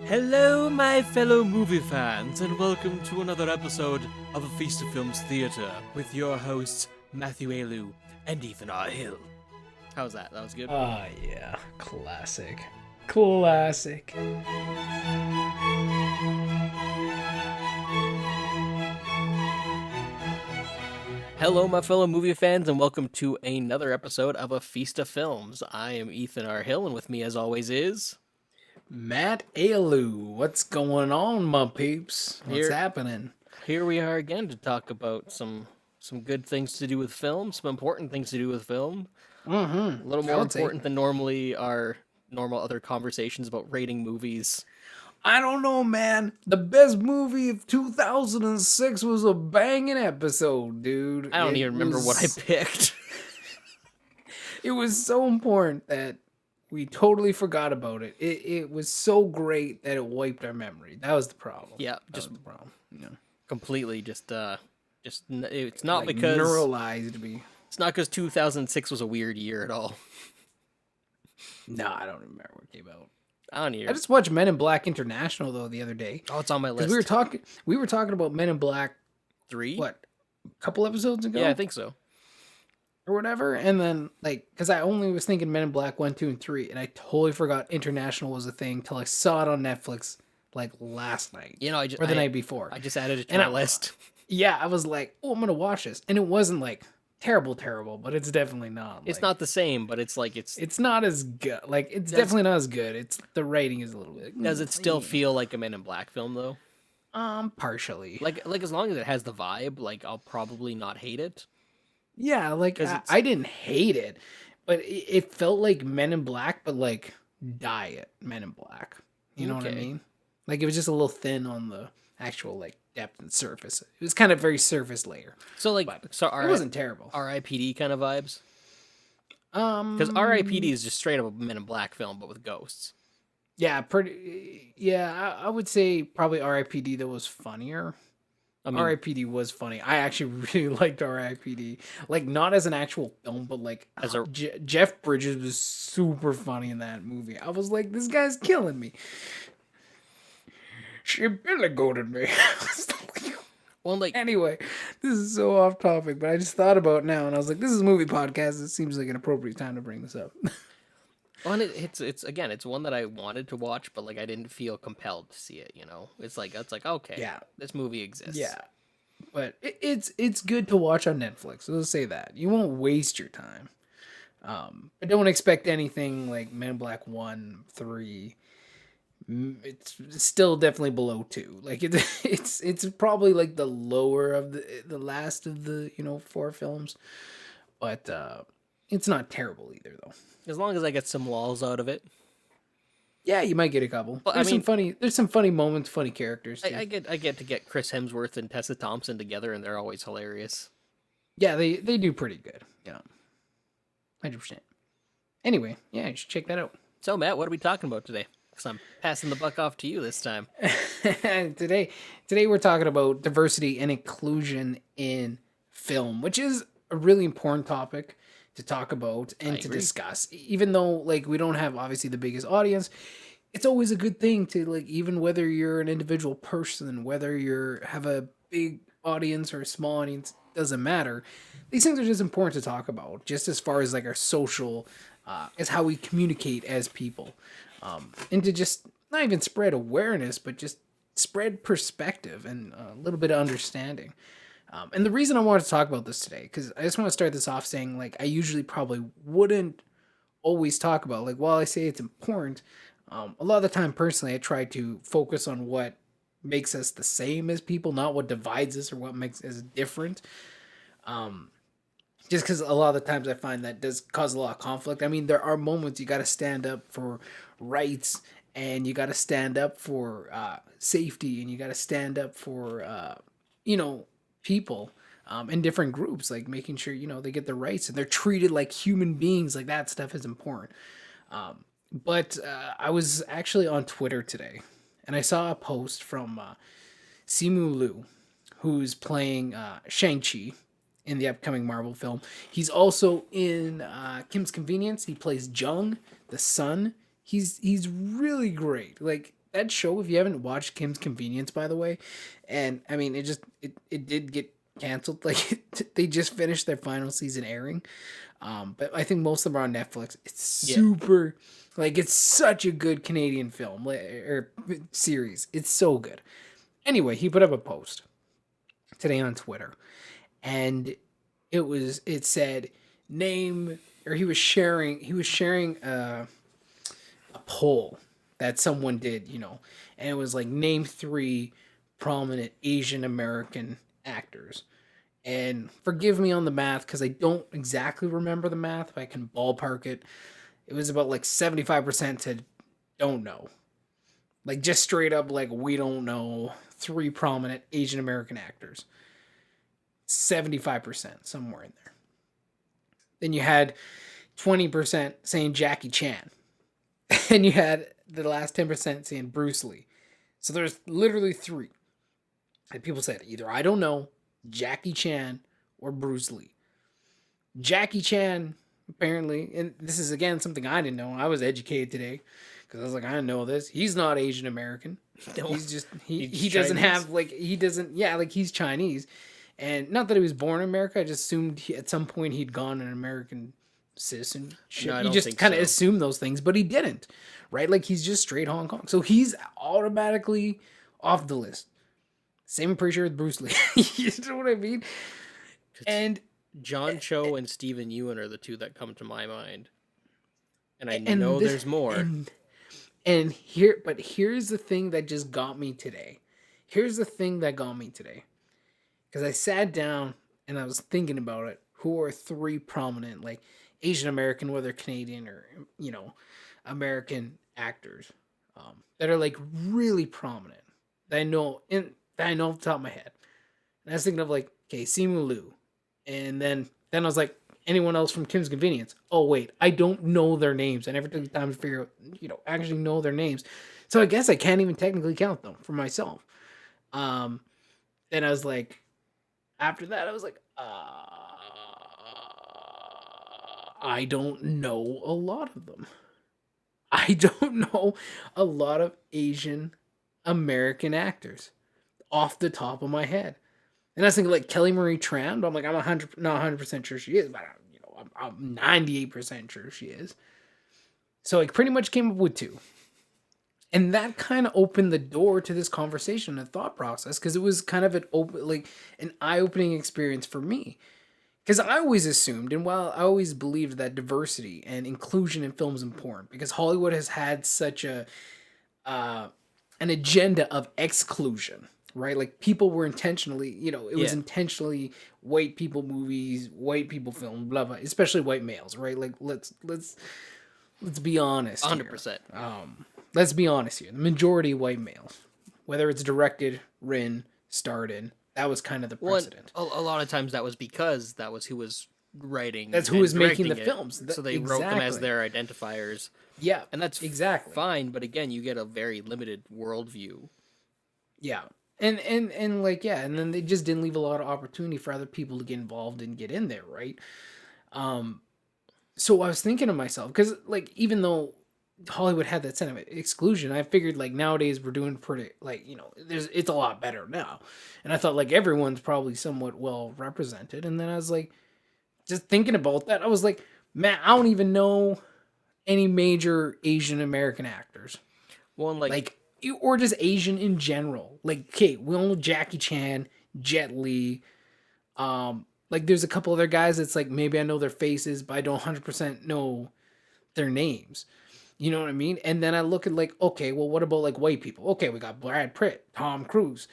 Hello, my fellow movie fans, and welcome to another episode of A Feast of Films Theatre with your hosts, Matthew Ayalew and Ethan R. Hill. How's that? That was good? Yeah. Classic. Classic. Hello, my fellow movie fans, and welcome to another episode of A Feast of Films. I am Ethan R. Hill, and with me, as always, is... Matt Ayalew. What's going on, my peeps? What's happening? Here we are again to talk about some good things to do with film, some important things to do with film. A little more important than normally our normal other conversations about rating movies. I don't know, man. The best movie of 2006 was a banging episode, dude. I don't even remember what I picked. It was so important that we totally forgot about it. It was so great that it wiped our memory. That was the problem. Yeah, just the problem. Completely just it's not like because neuralized me. It's not because 2006 was a weird year at all. No, I don't remember what came out. I don't either. I just watched Men in Black International though the other day. Oh, it's on my list. We were talking about Men in Black 3. What? A couple episodes ago? Yeah, I think so. Or whatever, and then because I only was thinking Men in Black 1, 2, and 3, and I totally forgot International was a thing till I saw it on Netflix last night. The night before. I just added it to my list. Yeah, I was like, oh, I'm gonna watch this, and it wasn't terrible, but it's definitely not. It's not the same, but it's not as good. It's definitely not as good. It's the writing is a little bit. Does it still feel like a Men in Black film though? Partially. Like as long as it has the vibe, I'll probably not hate it. Yeah, I didn't hate it, but it felt like Men in Black, but diet Men in Black. You know what I mean? It was just a little thin on the actual depth and surface. It was kind of very surface layer. So it wasn't terrible. R.I.P.D. kind of vibes. Because R.I.P.D. is just straight up a Men in Black film, but with ghosts. Yeah, pretty. Yeah, I would say probably R.I.P.D. that was funnier. I mean, R.I.P.D. was funny. I actually really liked R.I.P.D. Not as an actual film, but Jeff Bridges was super funny in that movie. I was like, this guy's killing me. She Billy goated me. Anyway, this is so off topic, but I just thought about it now, and I was like, this is a movie podcast. It seems like an appropriate time to bring this up. Well, and it's one that I wanted to watch, but I didn't feel compelled to see it. It's okay, yeah, this movie exists. Yeah, but it's good to watch on Netflix. Let's say that you won't waste your time. But don't expect anything like Men in Black 1, 3. It's still definitely below 2. It's probably the lower of the last of the 4 films, but it's not terrible either though. As long as I get some lulls out of it. Yeah, you might get a couple. Well, there's some funny moments, funny characters too. I get to get Chris Hemsworth and Tessa Thompson together, and they're always hilarious. Yeah, they do pretty good. Yeah, 100%. Anyway, yeah, you should check that out. So Matt, what are we talking about today? Because I'm passing the buck off to you this time. Today we're talking about diversity and inclusion in film, which is a really important topic to talk about and to discuss. Even though we don't have obviously the biggest audience, it's always a good thing to even whether you're an individual person, whether you have a big audience or a small audience, doesn't matter. These things are just important to talk about, just as far as our social, as how we communicate as people, and to just not even spread awareness, but just spread perspective and a little bit of understanding. And the reason I wanted to talk about this today, because I just want to start this off saying, I usually probably wouldn't always talk about, while I say it's important, a lot of the time, personally, I try to focus on what makes us the same as people, not what divides us or what makes us different. Just because a lot of the times I find that does cause a lot of conflict. I mean, there are moments you got to stand up for rights, and you got to stand up for safety, and you got to stand up for, people in different groups, making sure they get their rights and they're treated like human beings. That stuff is important. But I was actually on Twitter today, and I saw a post from Simu Liu, who's playing Shang-Chi in the upcoming Marvel film. He's also in Kim's Convenience. He plays Jung, the son. He's really great. that show, if you haven't watched Kim's Convenience, by the way, and I mean, it did get canceled. Like they just finished their final season airing. But I think most of them are on Netflix. It's super, like, it's such a good Canadian film or series. It's so good. Anyway, he put up a post today on Twitter, and it said name, or he was sharing a poll that someone did, and it was like name 3 prominent Asian American actors. And forgive me on the math because I don't exactly remember the math, but I can ballpark it. It was about like 75% said don't know. Like just straight up like we don't know 3 prominent Asian American actors. 75%, somewhere in there. Then you had 20% saying Jackie Chan. And you had the last 10% saying Bruce Lee. So there's literally 3. And people said either I don't know, Jackie Chan, or Bruce Lee. Jackie Chan, apparently, and this is again something I didn't know. I was educated today because I was like, I didn't know this. He's not Asian American. No, he's just he doesn't have like he's Chinese, and not that he was born in America. I just assumed at some point he'd gone an American citizenship. No, you just kind of assume those things, but he didn't, right? Like he's just straight Hong Kong, so he's automatically off the list. Same, I'm pretty sure with Bruce Lee. You know what I mean? And John Cho and Steven Yeun are the 2 that come to my mind. And I know there's more. And here's the thing that just got me today. Here's the thing that got me today. Because I sat down and I was thinking about it. Who are 3 prominent, like, Asian American, whether Canadian or, American actors that are, like, really prominent. That I know off the top of my head. And I was thinking of like, okay, Simu Liu. And then I was like, anyone else from Kim's Convenience? Oh, wait, I don't know their names. I never took the time to figure out, actually know their names. So I guess I can't even technically count them for myself. Then I was like, after that, I was like, I don't know a lot of them. I don't know a lot of Asian American actors off the top of my head. And I was thinking like Kelly Marie Tran, but I'm like, I'm not 100% sure she is, but I'm 98% sure she is. So I pretty much came up with 2. And that kind of opened the door to this conversation and thought process, because it was kind of an eye-opening experience for me. Because I always assumed, and while I always believed that diversity and inclusion in film is important, because Hollywood has had such an agenda of exclusion, right? Like people were intentionally, it was intentionally white people movies, white people film, blah blah, especially white males, right? Like let's be honest. 100%. Let's be honest here. The majority of white males, whether it's directed, written, starred in, that was kind of the precedent. A lot of times that was because that was who was writing. That's who was making the films. So they wrote them as their identifiers. Yeah, and that's exactly fine. But again, you get a very limited worldview. Yeah, and like and then they just didn't leave a lot of opportunity for other people to get involved and get in there, right? So I was thinking to myself, because like even though Hollywood had that sentiment exclusion, I figured like nowadays we're doing pretty it's a lot better now, and I thought like everyone's probably somewhat well represented. And then I was like, just thinking about that, I was like, man, I don't even know any major Asian American actors. Well, like or just Asian in general. Like, okay, we all know Jackie Chan, Jet Li. Like there's a couple other guys that's like maybe I know their faces, but I don't 100% know their names. You know what I mean? And then I look at like, okay, well, what about like white people? Okay, we got Brad Pitt, Tom Cruise,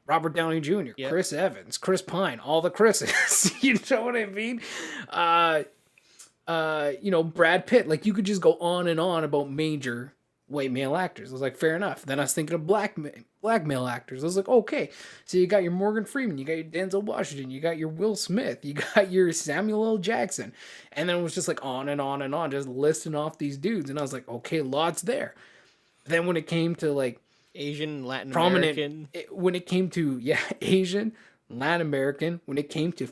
Robert Downey Jr., Chris Evans, Chris Pine, all the Chris's. You know what I mean? Brad Pitt. Like you could just go on and on about major white male actors. I was like, fair enough. Then I was thinking of black male actors. I was like, okay, so you got your Morgan Freeman, you got your Denzel Washington, you got your Will Smith, you got your Samuel L. Jackson, and then it was just like on and on and on, just listing off these dudes, and I was like, okay, lots there. Then when it came to like Asian, Latin American, when it came to Asian, Latin American, when it came to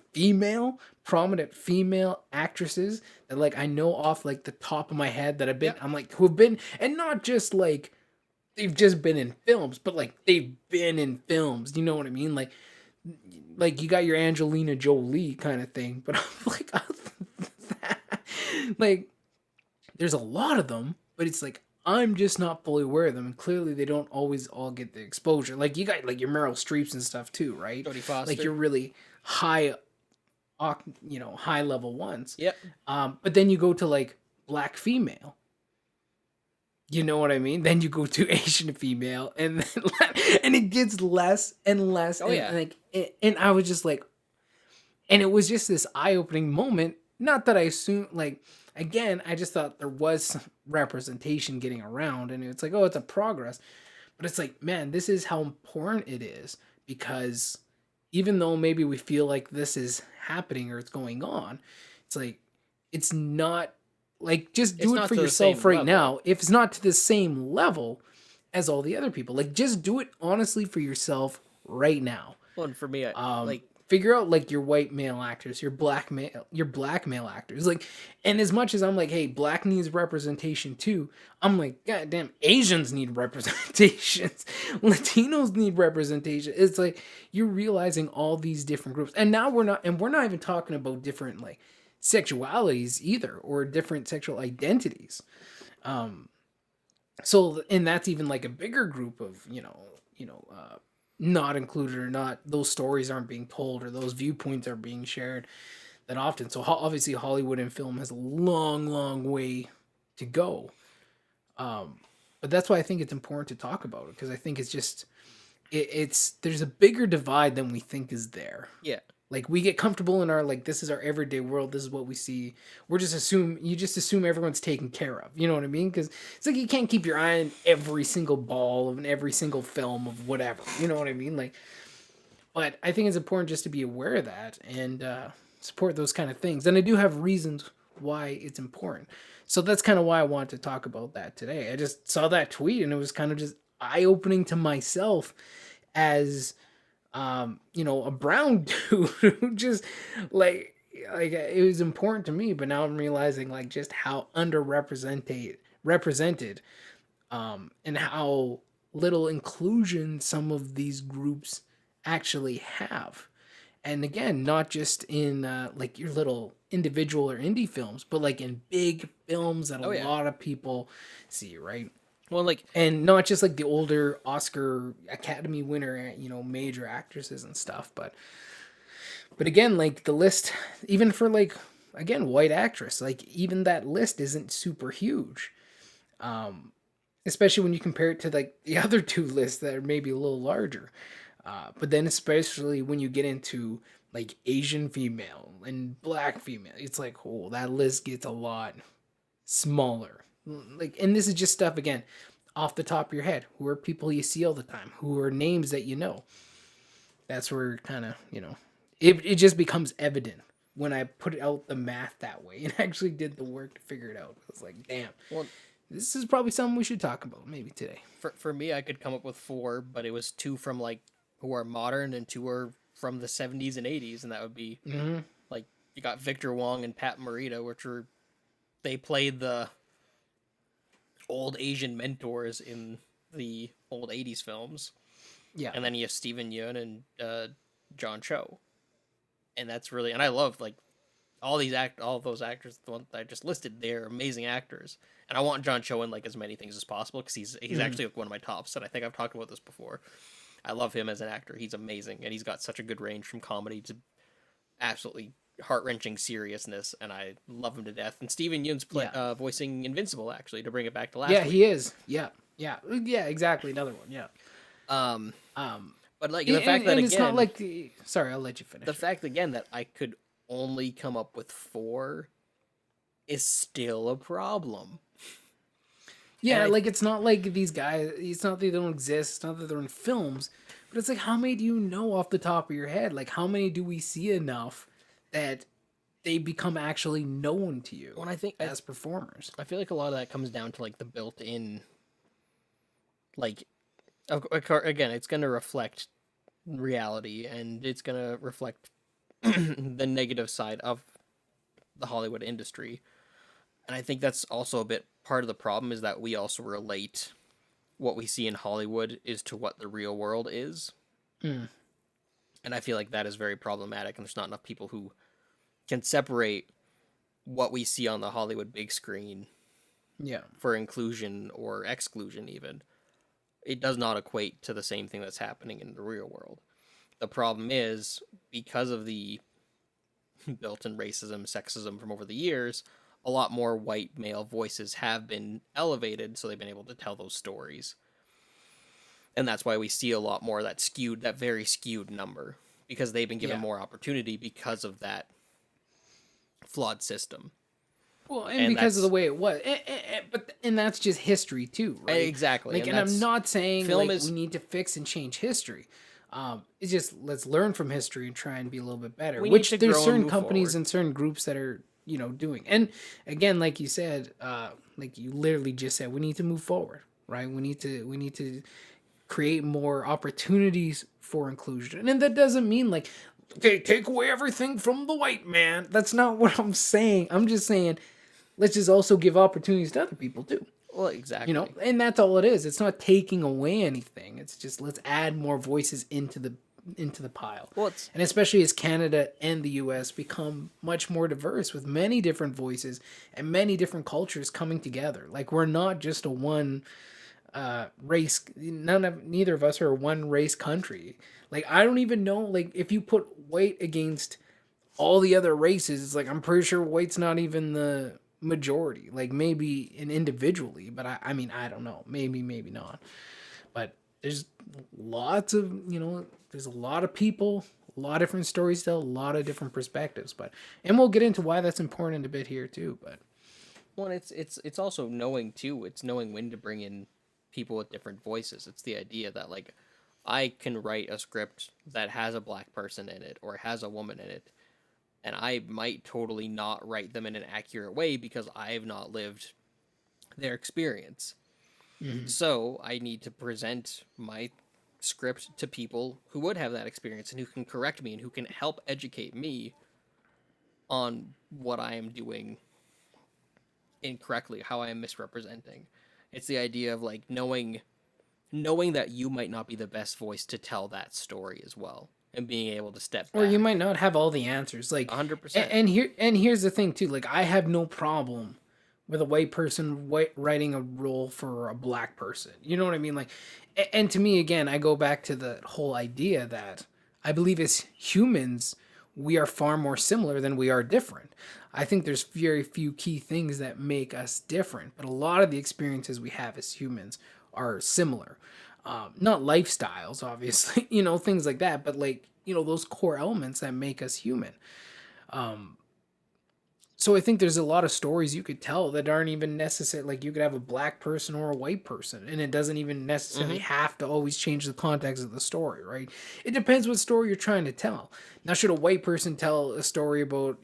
prominent female actresses that like I know off like the top of my head that I'm like who have been, and not just like they've just been in films, but like they've been in films. You know what I mean? Like you got your Angelina Jolie kind of thing, but I'm like, like there's a lot of them, but it's like I'm just not fully aware of them, and clearly they don't always all get the exposure. Like you got like your Meryl Streeps and stuff too, right? Jodie Foster. Like you're really high, high level ones. Yep. But then you go to like black female. You know what I mean? Then you go to Asian female, and then, and it gets less and less. Oh, and, yeah. And I was just like, and it was just this eye opening moment. Not that I assume, like, again, I just thought there was some representation getting around, and it's like, oh, it's a progress. But it's like, man, this is how important it is, because even though maybe we feel like this is happening or it's going on, it's like, it's not. Like, just do it for yourself right now. If it's not to the same level as all the other people, like, just do it honestly for yourself right now. Well, and for me, like, figure out like your white male actors, your black male actors. Like, and as much as I'm like, hey, black needs representation too, I'm like, goddamn, Asians need representations, Latinos need representation. It's like you're realizing all these different groups, and now we're not even talking about different like sexualities either, or different sexual identities. So, and that's even like a bigger group of not included, or not, those stories aren't being told, or those viewpoints are being shared that often. So obviously Hollywood and film has a long way to go. But that's why I think it's important to talk about it, because I think it's just it's there's a bigger divide than we think is there. Yeah. Like, we get comfortable in our, like, this is our everyday world. This is what we see. You just assume everyone's taken care of. You know what I mean? Because it's like you can't keep your eye on every single ball of every single film of whatever. You know what I mean? Like, but I think it's important just to be aware of that and support those kind of things. And I do have reasons why it's important. So that's kind of why I wanted to talk about that today. I just saw that tweet, and it was kind of just eye-opening to myself as a brown dude who just like it was important to me, but now I'm realizing like just how represented, and how little inclusion some of these groups actually have. And again, not just in like your little individual or indie films, but like in big films that a lot of people see, right? Well, like, and not just like the older Oscar Academy winner, major actresses and stuff, but again, like the list, even for like, again, white actress, like even that list isn't super huge, especially when you compare it to like the other two lists that are maybe a little larger, but then especially when you get into like Asian female and black female, it's like, oh, that list gets a lot smaller. Like, and this is just stuff, again, off the top of your head. Who are people you see all the time? Who are names that you know? That's where kind of, it just becomes evident when I put out the math that way and actually did the work to figure it out. I was like, damn, well, this is probably something we should talk about maybe today. For me, I could come up with 4, but it was 2 from like who are modern and 2 are from the 70s and 80s, and that would be like, you got Victor Wong and Pat Morita, they played the old Asian mentors in the old 80s films. Yeah. And then you have Steven Yeun and John Cho. And that's really, and I love like all of those actors, the ones that I just listed, they're amazing actors. And I want John Cho in like as many things as possible, because he's actually like one of my tops, and I think I've talked about this before. I love him as an actor. He's amazing, and he's got such a good range from comedy to absolutely heart-wrenching seriousness, and I love him to death. And Steven Yeun's voicing Invincible, actually, to bring it back to last week. He is. Yeah, exactly. Another one. Yeah. But like the fact that, again, it's not like sorry, I'll let you finish. The fact again that I could only come up with 4 is still a problem. Yeah, like it's not like these guys. It's not that they don't exist. It's not that they're in films, but it's like, how many do you know off the top of your head? Like, how many do we see enough that they become actually known to you? When I think as performers, I feel like a lot of that comes down to like the built-in, like, again, it's going to reflect reality, and it's going to reflect the negative side of the Hollywood industry. And I think that's also a bit part of the problem, is that we also relate what we see in Hollywood is to what the real world is. Mm. And I feel like that is very problematic, and there's not enough people who can separate what we see on the Hollywood big screen for inclusion or exclusion even. It does not equate to the same thing that's happening in the real world. The problem is, because of the built-in racism, sexism from over the years, a lot more white male voices have been elevated, so they've been able to tell those stories. And that's why we see a lot more of that very skewed number, because they've been given more opportunity because of that flawed system. Well, and because of the way it was, but that's just history too, right? Exactly. Like, and I'm not saying we need to fix and change history. It's just, let's learn from history and try and be a little bit better. Which there's certain companies and certain groups that are, doing. And again, like you said, like you literally just said, we need to move forward, right? We need to create more opportunities for inclusion, and that doesn't mean like, okay, take away everything from the white man. That's not what I'm saying. I'm just saying, let's just also give opportunities to other people too. Well, exactly. And that's all it is. It's not taking away anything. It's just, let's add more voices into the pile. Well, and especially as Canada and the US become much more diverse with many different voices and many different cultures coming together. Like, we're not just a one race. Neither of us are a one race country. Like, I don't even know, like, if you put white against all the other races, it's like, I'm pretty sure white's not even the majority. Like, maybe individually, but I mean, I don't know. Maybe not. But there's lots of, there's a lot of people, a lot of different stories to tell, a lot of different perspectives. And we'll get into why that's important a bit here too. But well, it's also knowing too. It's knowing when to bring in people with different voices. It's the idea that, like, I can write a script that has a black person in it or has a woman in it, and I might totally not write them in an accurate way because I've not lived their experience. Mm-hmm. So I need to present my script to people who would have that experience and who can correct me and who can help educate me on what I am doing incorrectly, how I am misrepresenting. It's the idea of, like, knowing that you might not be the best voice to tell that story as well, and being able to step back. Or you might not have all the answers, like 100%. And here's the thing too, like, I have no problem with a white person writing a role for a black person. You know what I mean? Like, and to me, again, I go back to the whole idea that I believe as humans, we are far more similar than we are different. I think there's very few key things that make us different, but a lot of the experiences we have as humans are similar. Not lifestyles, obviously, things like that, but, like, those core elements that make us human. So I think there's a lot of stories you could tell that aren't even necessary. Like, you could have a black person or a white person, and it doesn't even necessarily have to always change the context of the story, right? It depends what story you're trying to tell. Now, should a white person tell a story about,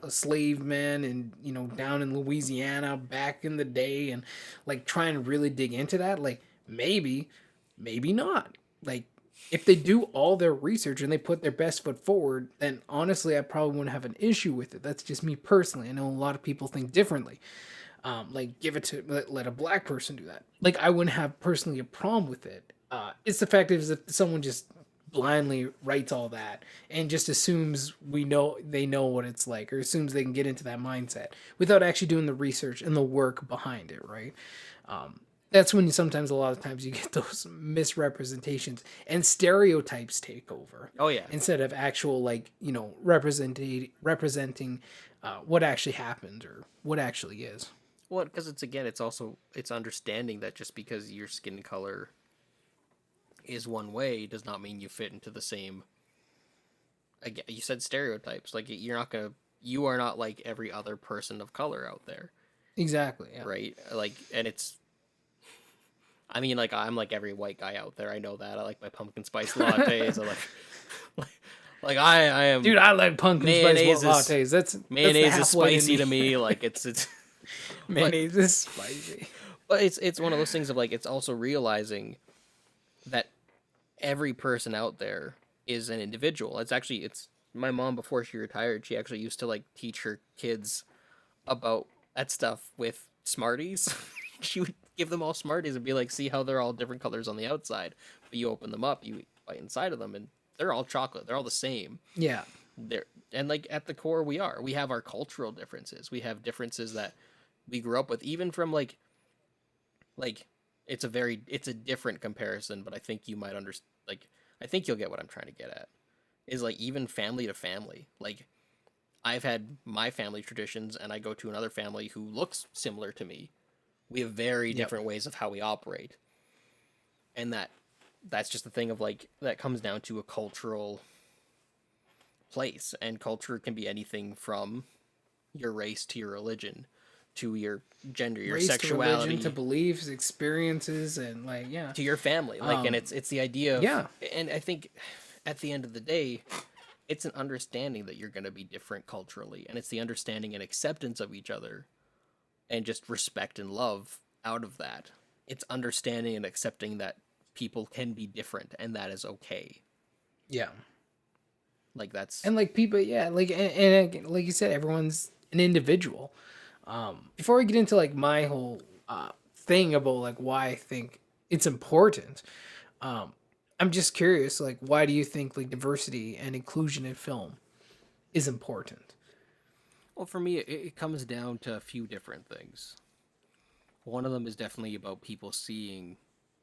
a slave man and, down in Louisiana back in the day, and, like, try and really dig into that? Like, maybe not. Like, if they do all their research and they put their best foot forward, then honestly, I probably wouldn't have an issue with it. That's just me personally. I know a lot of people think differently. Like, give it to, let a black person do that. Like, I wouldn't have personally a problem with it. It's the fact is, if someone just blindly writes all that and just assumes they know what it's like, or assumes they can get into that mindset without actually doing the research and the work behind it, right? That's when a lot of times you get those misrepresentations and stereotypes take over. Oh yeah. Instead of actual, like, representing what actually happened or what actually is. Well, because it's understanding that just because your skin color is one way does not mean you fit into the same. Again, you said stereotypes. Like, you are not like every other person of color out there. Exactly. Yeah. Right. Like, and I mean, like, I'm like every white guy out there. I know that. I like my pumpkin spice lattes. I I am. Dude, I like pumpkin spice lattes. Mayonnaise is spicy to me. Like, it's mayonnaise is spicy. But it's one of those things of, like, it's also realizing that every person out there is an individual. It's my mom, before she retired, she actually used to, like, teach her kids about that stuff with Smarties. give them all Smarties and be like, see how they're all different colors on the outside, but you open them up, you bite inside of them, and they're all chocolate. They're all the same. Yeah. They're and like at the core, we have our cultural differences. We have differences that we grew up with, even from like it's a different comparison, but I think you might understand. Like I think you'll get what I'm trying to get at. Is like even family to family. Like I've had my family traditions, and I go to another family who looks similar to me. We have very different ways of how we operate, and that's just the thing of like that comes down to a cultural place, and culture can be anything from your race to your religion to your gender, your Race to sexuality, religion to beliefs, experiences, and like to your family. Like, and it's the idea of yeah. And I think at the end of the day, it's an understanding that you're going to be different culturally, and it's the understanding and acceptance of each other, and just respect and love out of that. It's understanding and accepting that people can be different, and that is okay. Yeah. Like that's And like people, yeah, and like you said, everyone's an individual. Before we get into like my whole thing about like why I think it's important, I'm just curious, like why do you think like diversity and inclusion in film is important? well, for me, it comes down to a few different things. One of them is definitely about people seeing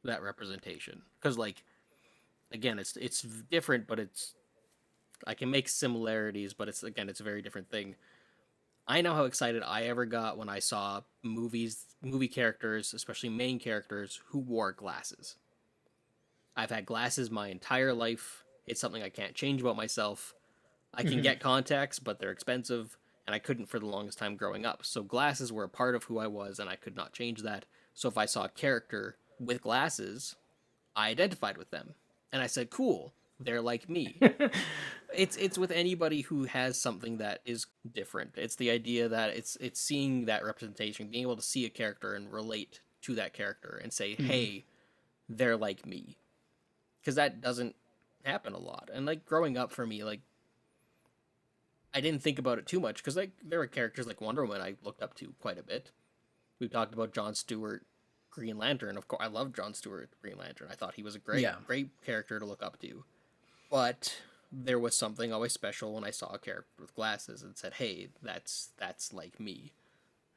that representation, because like again, it's different, but it's I can make similarities, but it's a very different thing. I know how excited I ever got when I saw movie characters, especially main characters, who wore glasses. I've had glasses my entire life. It's something I can't change about myself. I can get contacts, but they're expensive, and I couldn't for the longest time growing up. So glasses were a part of who I was, and I could not change that. So if I saw a character with glasses, I identified with them. And I said, cool, they're like me. It's with anybody who has something that is different. It's the idea that it's seeing that representation, being able to see a character and relate to that character and say, "Hey, they're like me." Cuz that doesn't happen a lot. And like growing up for me, like I didn't think about it too much cuz like there were characters like Wonder Woman I looked up to quite a bit. We've talked about Jon Stewart Green Lantern. Of course, I love Jon Stewart Green Lantern. I thought he was a Yeah. great character to look up to. But there was something always special when I saw a character with glasses and said, "Hey, that's like me."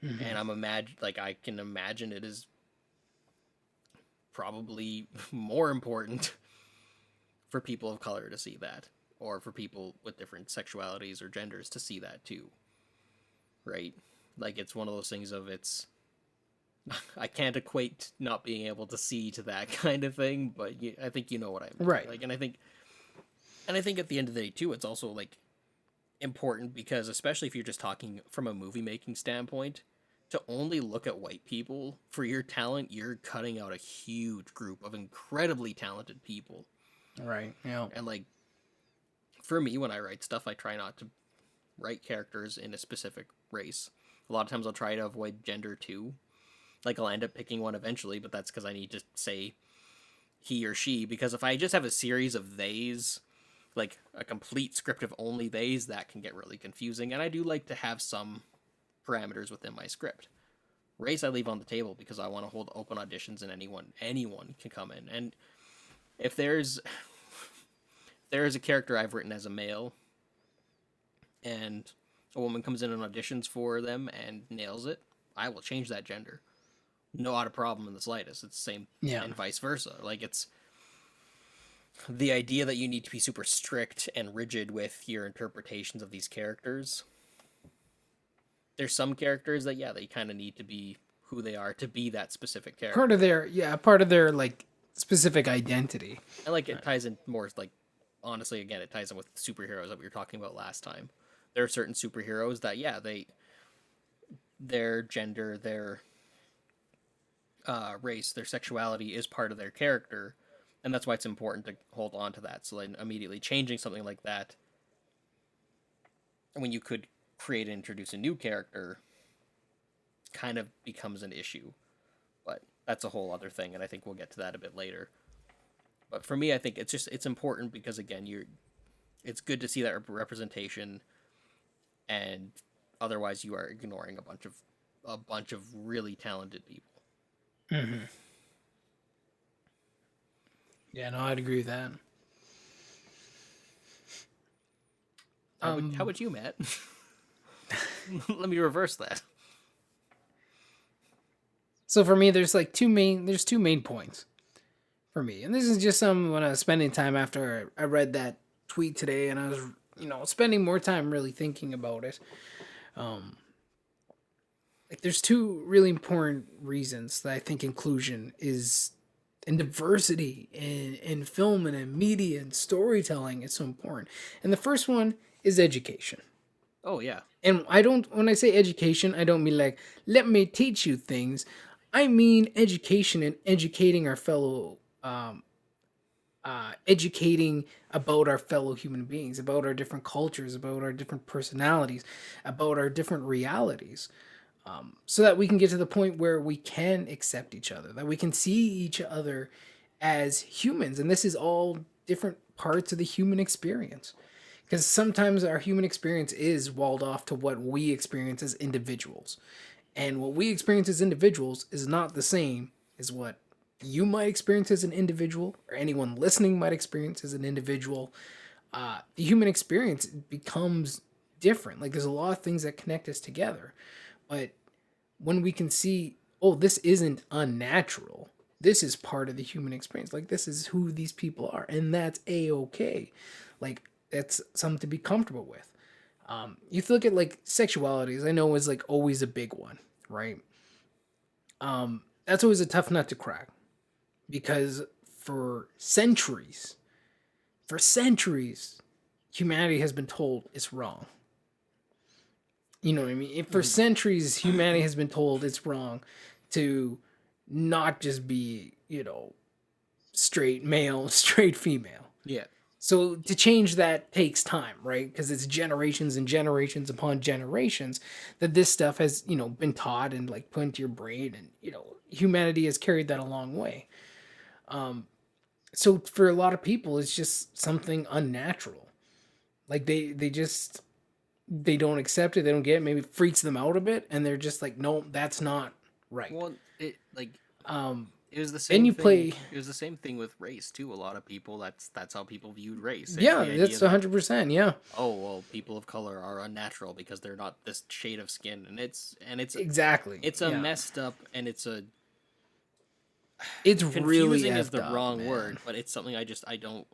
And I can imagine it is probably more important for people of color to see that, or for people with different sexualities or genders to see that too, right? Like it's one of those things of it's I can't equate not being able to see to that kind of thing, but I think you know what I mean. Right. Like, and I think at the end of the day too, it's also like important because especially if you're just talking from a movie making standpoint, to only look at white people for your talent, you're cutting out a huge group of incredibly talented people. Right. Yeah. And like for me, when I write stuff, I try not to write characters in a specific race. A lot of times I'll try to avoid gender too. Like I'll end up picking one eventually, but that's because I need to say he or she. Because if I just have a series of theys, like a complete script of only theys, that can get really confusing. And I do like to have some parameters within my script. Race I leave on the table because I want to hold open auditions and anyone can come in. And if there's a character I've written as a male and a woman comes in and auditions for them and nails it, I will change that gender. Not a problem in the slightest. It's the same, and vice versa. Like it's the idea that you need to be super strict and rigid with your interpretations of these characters. There's some characters that they kind of need to be who they are to be that specific character. Part of their like specific identity. And like it ties in more like honestly again it ties in with superheroes that we were talking about last time. There are certain superheroes that their gender, their race, their sexuality is part of their character, and that's why it's important to hold on to that. So then immediately changing something like that, when you could create and introduce a new character, kind of becomes an issue. But that's a whole other thing, and I think we'll get to that a bit later. But for me, I think it's important because again, it's good to see that representation, and otherwise you are ignoring a bunch of really talented people. Mm-hmm. Yeah, no, I'd agree with that. How about you, Matt? Let me reverse that. So for me, there's two main points for me, and this is just some when I was spending time after I read that tweet today, and I was spending more time really thinking about it. Um, like there's two really important reasons that I think inclusion is and diversity in film and in media and storytelling is so important. And the first one is education. Oh yeah. And when I say education, I don't mean like, let me teach you things. I mean education and educating our fellow, educating about our fellow human beings, about our different cultures, about our different personalities, about our different realities. So that we can get to the point where we can accept each other, that we can see each other as humans. And this is all different parts of the human experience. Because sometimes our human experience is walled off to what we experience as individuals. And what we experience as individuals is not the same as what you might experience as an individual or anyone listening might experience as an individual. The human experience becomes different. Like there's a lot of things that connect us together. But when we can see, oh, this isn't unnatural. This is part of the human experience. Like this is who these people are, and that's a-okay. Like that's something to be comfortable with. You look at like sexualities. I know is like always a big one, right? That's always a tough nut to crack because for centuries, humanity has been told it's wrong. You know what I mean? For centuries, humanity has been told it's wrong to not just be, straight male, straight female. Yeah. So to change that takes time, right? Because it's generations and generations upon generations that this stuff has, been taught and like put into your brain, and humanity has carried that a long way. So for a lot of people, it's just something unnatural. Like they don't accept it, they don't get it, maybe it freaks them out a bit, and they're just like, no, that's not right. Well, it was the Then same you thing. play, It was the same thing with race too. A lot of people that's how people viewed race. It's yeah, the idea that's that 100%, yeah, oh well, people of color are unnatural because they're not this shade of skin, and exactly, it's a yeah, messed up, and it's a it's really confusing is effed the up, wrong man. word, but it's something I don't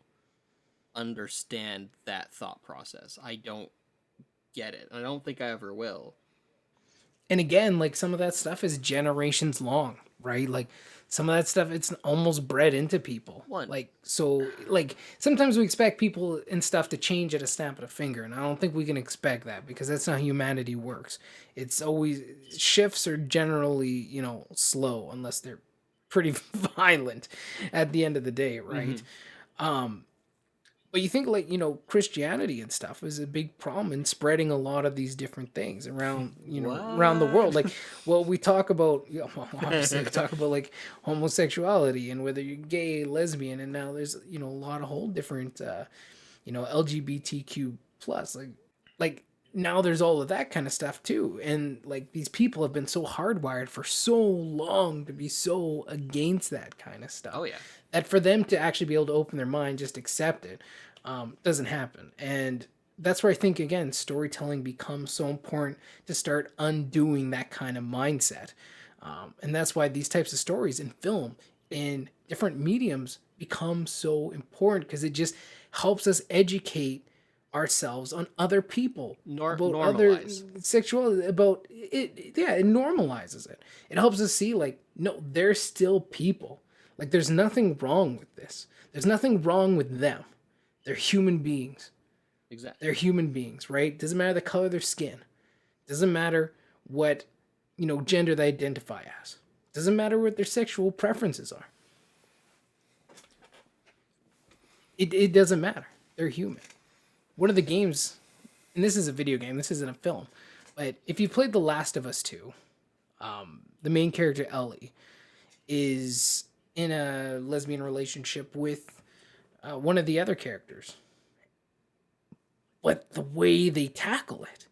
understand that thought process. I don't get it. I don't think I ever will. And again, like some of that stuff is generations long, right? Like some of that stuff, it's almost bred into people. One. Like sometimes we expect people and stuff to change at a snap of a finger, and I don't think we can expect that because that's not how humanity works. It's always shifts are generally, slow unless they're pretty violent at the end of the day, right? But you think like, Christianity and stuff is a big problem in spreading a lot of these different things around, around the world. Like, well, we talk about, obviously we talk about like homosexuality and whether you're gay, lesbian, and now there's, a lot of whole different, LGBTQ plus, like now there's all of that kind of stuff too. And like these people have been so hardwired for so long to be so against that kind of stuff. Oh yeah. That for them to actually be able to open their mind, just accept it, doesn't happen. And that's where I think, again, storytelling becomes so important to start undoing that kind of mindset. And that's why these types of stories in film, in different mediums, become so important because it just helps us educate ourselves on other people about other sexuality, about it. Yeah, it normalizes it. It helps us see like, no, they're still people. Like there's nothing wrong with this. There's nothing wrong with them. They're human beings. Exactly. They're human beings, right? Doesn't matter the color of their skin. Doesn't matter what, gender they identify as. Doesn't matter what their sexual preferences are. It doesn't matter. They're human. One of the games, and this is a video game, this isn't a film, but if you played The Last of Us 2, the main character, Ellie, is in a lesbian relationship with one of the other characters. But the way they tackle it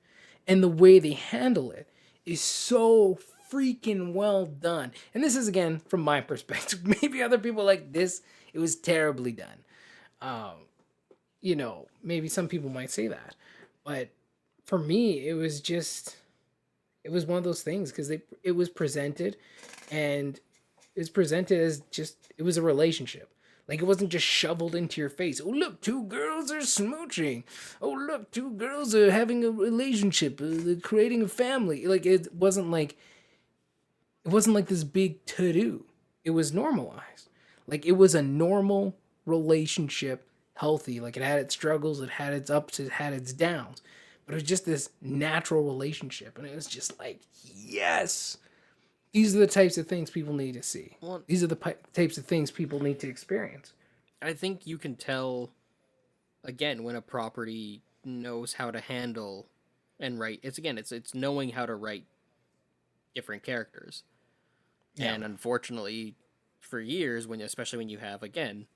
and the way they handle it is so freaking well done. And this is, again, from my perspective. Maybe other people like this, it was terribly done. You know, maybe some people might say that. But for me, it was just, it was one of those things because it was presented, and it was presented as just, it was a relationship. Like, it wasn't just shoveled into your face. Oh, look, two girls are smooching. Oh, look, two girls are having a relationship, they're creating a family. Like, it wasn't like this big to-do. It was normalized. Like, it was a normal relationship, healthy. Like, it had its struggles, it had its ups, it had its downs. But it was just this natural relationship. And it was just like, yes, these are the types of things people need to see. Well, these are the types of things people need to experience. I think you can tell, again, when a property knows how to handle and write. It's knowing how to write different characters. Yeah. And unfortunately, for years, especially when you have, again,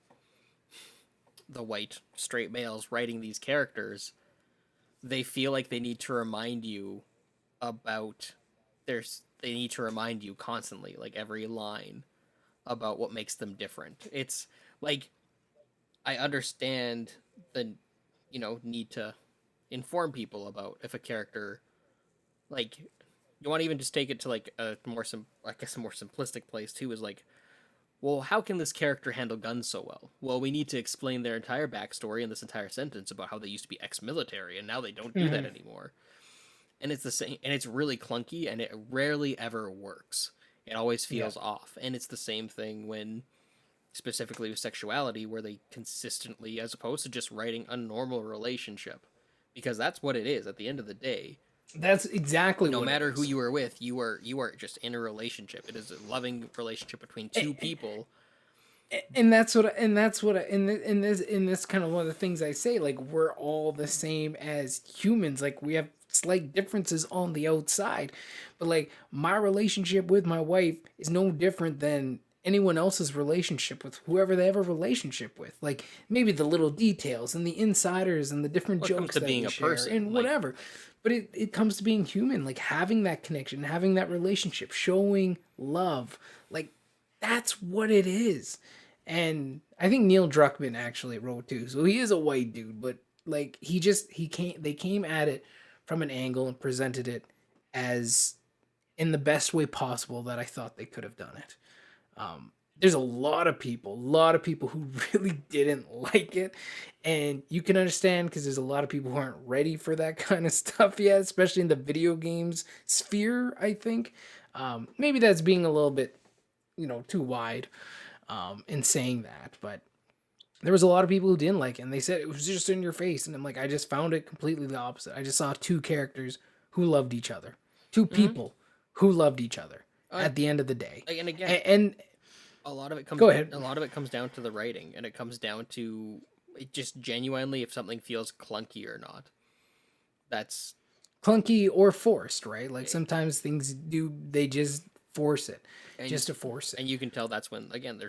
the white straight males writing these characters, they feel like they need to remind you about they need to remind you constantly, like every line, about what makes them different. It's like, I understand the, need to inform people about if a character, like, you want to even just take it to like a more a more simplistic place too, is like, well, how can this character handle guns so well? Well, we need to explain their entire backstory in this entire sentence about how they used to be ex-military and now they don't do that anymore. And it's the same, and it's really clunky, and it rarely ever works. It always feels off. And it's the same thing when, specifically with sexuality, where they consistently, as opposed to just writing a normal relationship, because that's what it is at the end of the day. That's exactly no what matter who you are with, you are just in a relationship. It is a loving relationship between two people. And that's what in this kind of one of the things I say, like, we're all the same as humans. Like, we have slight differences on the outside, but like, my relationship with my wife is no different than anyone else's relationship with whoever they have a relationship with. Like, maybe the little details and the insiders and the different jokes that we share and whatever. But it comes to being human, like having that connection, having that relationship, showing love. Like, that's what it is. And I think Neil Druckmann actually wrote too. So he is a white dude, but like, they came at it from an angle and presented it as in the best way possible that I thought they could have done it. There's a lot of people who really didn't like it, and you can understand because there's a lot of people who aren't ready for that kind of stuff yet, especially in the video games sphere. I think maybe that's being a little bit, too wide in saying that, but there was a lot of people who didn't like it, and they said it was just in your face, and I'm like, I just found it completely the opposite. I just saw two characters who loved each other, two people who loved each other at the end of the day. And again, and a lot of it comes. Go ahead. A lot of it comes down to the writing, and it comes down to it just genuinely if something feels clunky or not. That's clunky or forced, right? Like, sometimes things they just force it, just to force it. And you can tell that's when, again,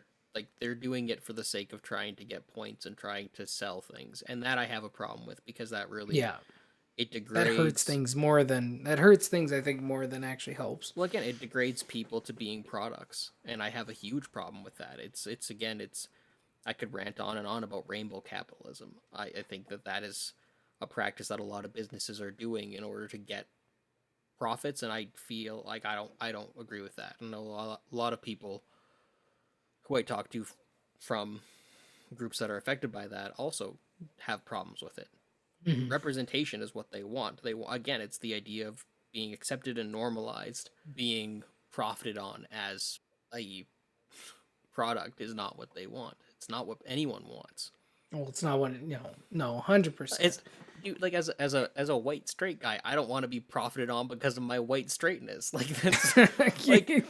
they're doing it for the sake of trying to get points and trying to sell things, and that I have a problem with, because that really it degrades. That hurts things, I think, more than actually helps. Well, again, it degrades people to being products, and I have a huge problem with that. It's I could rant on and on about rainbow capitalism. I think that is a practice that a lot of businesses are doing in order to get profits, and I feel like I don't agree with that. I know a lot of people who I talk to from groups that are affected by that also have problems with it. Representation is what they want. Again, it's the idea of being accepted and normalized. Being profited on as a product is not what they want. It's not what anyone wants. Well, it's not what 100%. It's, dude, like, as a white straight guy, I don't want to be profited on because of my white straightness. Like, that's like,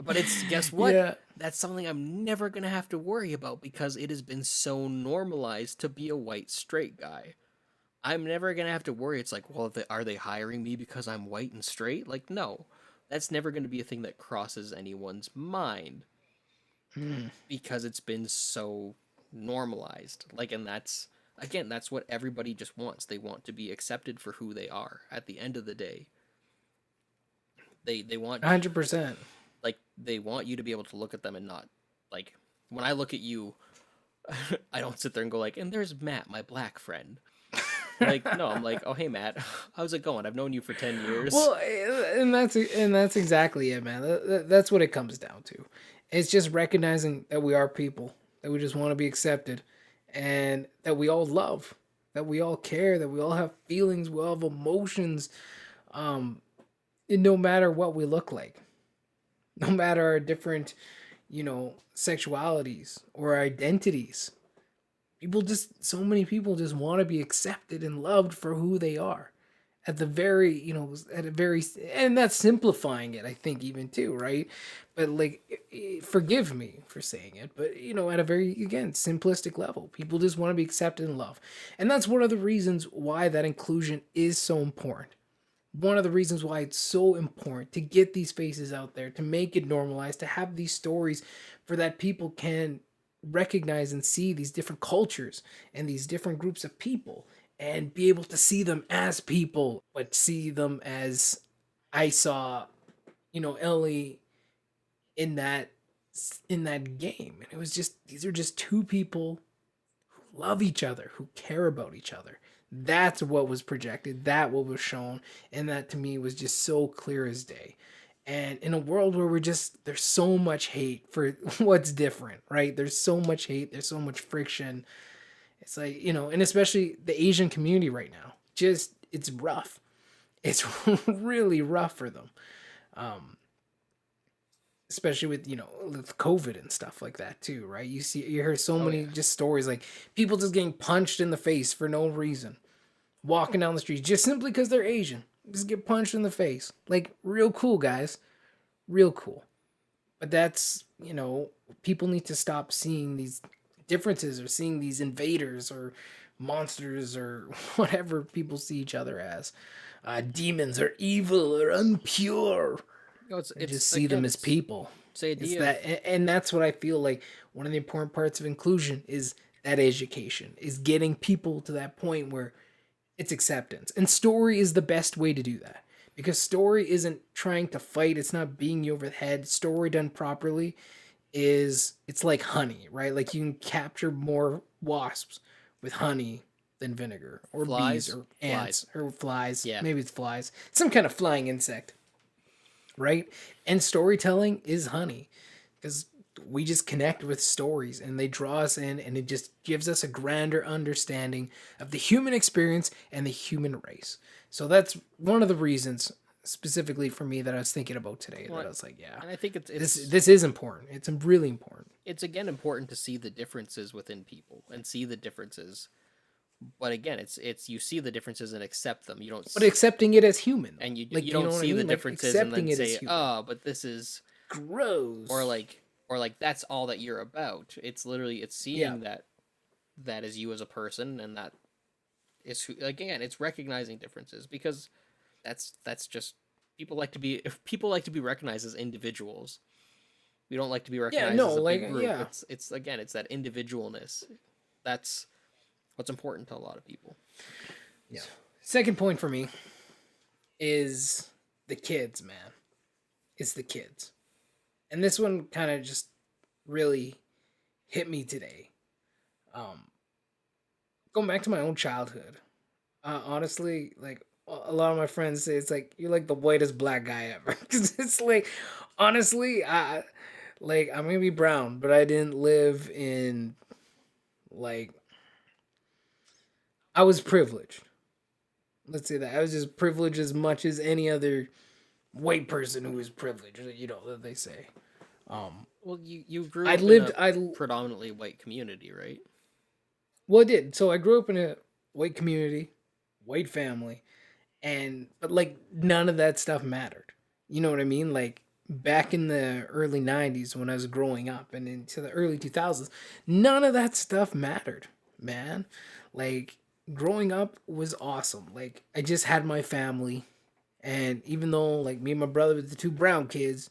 but it's, guess what? Yeah. That's something I'm never gonna have to worry about because it has been so normalized to be a white straight guy. I'm never going to have to worry. It's like, well, are they hiring me because I'm white and straight? Like, no. That's never going to be a thing that crosses anyone's mind. Because it's been so normalized. Like, and that's what everybody just wants. They want to be accepted for who they are at the end of the day. They want 100%. like they want you to be able to look at them and not like when I look at you, I don't sit there and go like, and there's Matt, my black friend. Like no, I'm like, oh hey Matt, how's it going? I've known you for 10 years. Well, and that's exactly it, man. That's what it comes down to. It's just recognizing that we are people, that we just want to be accepted, and that we all love, that we all care, that we all have feelings, we all have emotions, and no matter what we look like, no matter our different, sexualities or identities. So many people just want to be accepted and loved for who they are. At the very, and that's simplifying it, I think, even too, right? But like, forgive me for saying it, but at a very, again, simplistic level, people just want to be accepted and loved. And that's one of the reasons why that inclusion is so important. One of the reasons why it's so important to get these faces out there, to make it normalized, to have these stories for that people can recognize and see these different cultures and these different groups of people and be able to see them as people, but see them as I saw, Ellie in that game. And it was just, these are just two people who love each other, who care about each other. That's what was projected, that what was shown, and that to me was just so clear as day. And in a world where there's so much hate for what's different, right? There's so much hate, there's so much friction. It's like, and especially the Asian community right now, it's rough. It's really rough for them. Especially with, with COVID and stuff like that too, right? You hear so many just stories like people just getting punched in the face for no reason, walking down the street just simply because they're Asian. Just get punched in the face. Like, real cool, guys. Real cool. But that's, people need to stop seeing these differences or seeing these invaders or monsters or whatever people see each other as. Demons or evil or unpure. It's just see them as people. It's that, and that's what I feel like one of the important parts of inclusion is that education, is getting people to that point where it's acceptance. And story is the best way to do that. Because story isn't trying to fight, it's not beating you over the head. Story done properly it's like honey, right? Like you can capture more wasps with honey than vinegar, or flies, bees, or ants, or flies. Yeah. Maybe it's flies. Some kind of flying insect, right? And storytelling is honey, because we just connect with stories and they draw us in, and it just gives us a grander understanding of the human experience and the human race. So that's one of the reasons specifically for me that I was thinking about today. That I was like, yeah, and I think it's this is important. It's really important. It's again important to see the differences within people and see the differences. But again, it's you see the differences and accept them. You don't. But accepting it as human, and you don't see the differences and then say, "Oh, but this is gross," or like that's all that you're about. It's literally seeing that is you as a person, and that is who, again, it's recognizing differences, because that's just people like to be recognized as individuals. We don't like to be recognized as a big group. Yeah. It's again, it's that individualness. That's what's important to a lot of people. Yeah. Second point for me is the kids, man. It's the kids. And this one kind of just really hit me today. Going back to my own childhood. Honestly, like a lot of my friends say, it's like you're like the whitest black guy ever. Cause it's like, honestly, I'm gonna be brown, but I didn't live in I was privileged. Let's say that I was just privileged as much as any other white person who is privileged. That they say. Well, you grew up in a predominantly white community, right? Well, I did. So I grew up in a white community, white family, but none of that stuff mattered. You know what I mean? Like back in the early 90s when I was growing up and into the early 2000s, none of that stuff mattered, man. Like growing up was awesome. Like I just had my family, and even though like me and my brother were the two brown kids,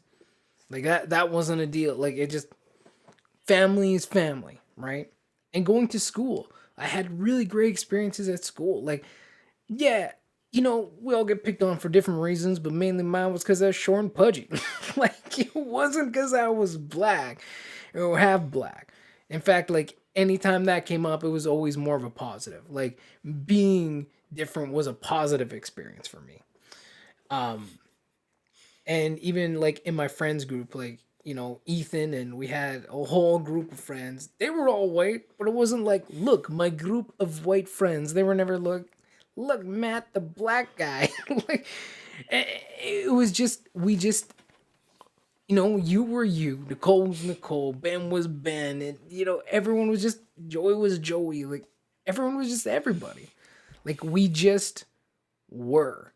like that wasn't a deal. Like it just, family is family, right? And going to school, I had really great experiences at school. Like, yeah, we all get picked on for different reasons, but mainly mine was because I was short and pudgy. Like, it wasn't because I was black or half black. In fact, like, anytime that came up, it was always more of a positive. Like, being different was a positive experience for me. Um, and even like in my friends group, like, Ethan, and we had a whole group of friends. They were all white, but it wasn't like, look, my group of white friends. They were never look, Matt, the black guy. Like, it was just, we just, you were you, Nicole was Nicole, Ben was Ben, and everyone was just, Joey was Joey. Like, everyone was just everybody. Like, we just were.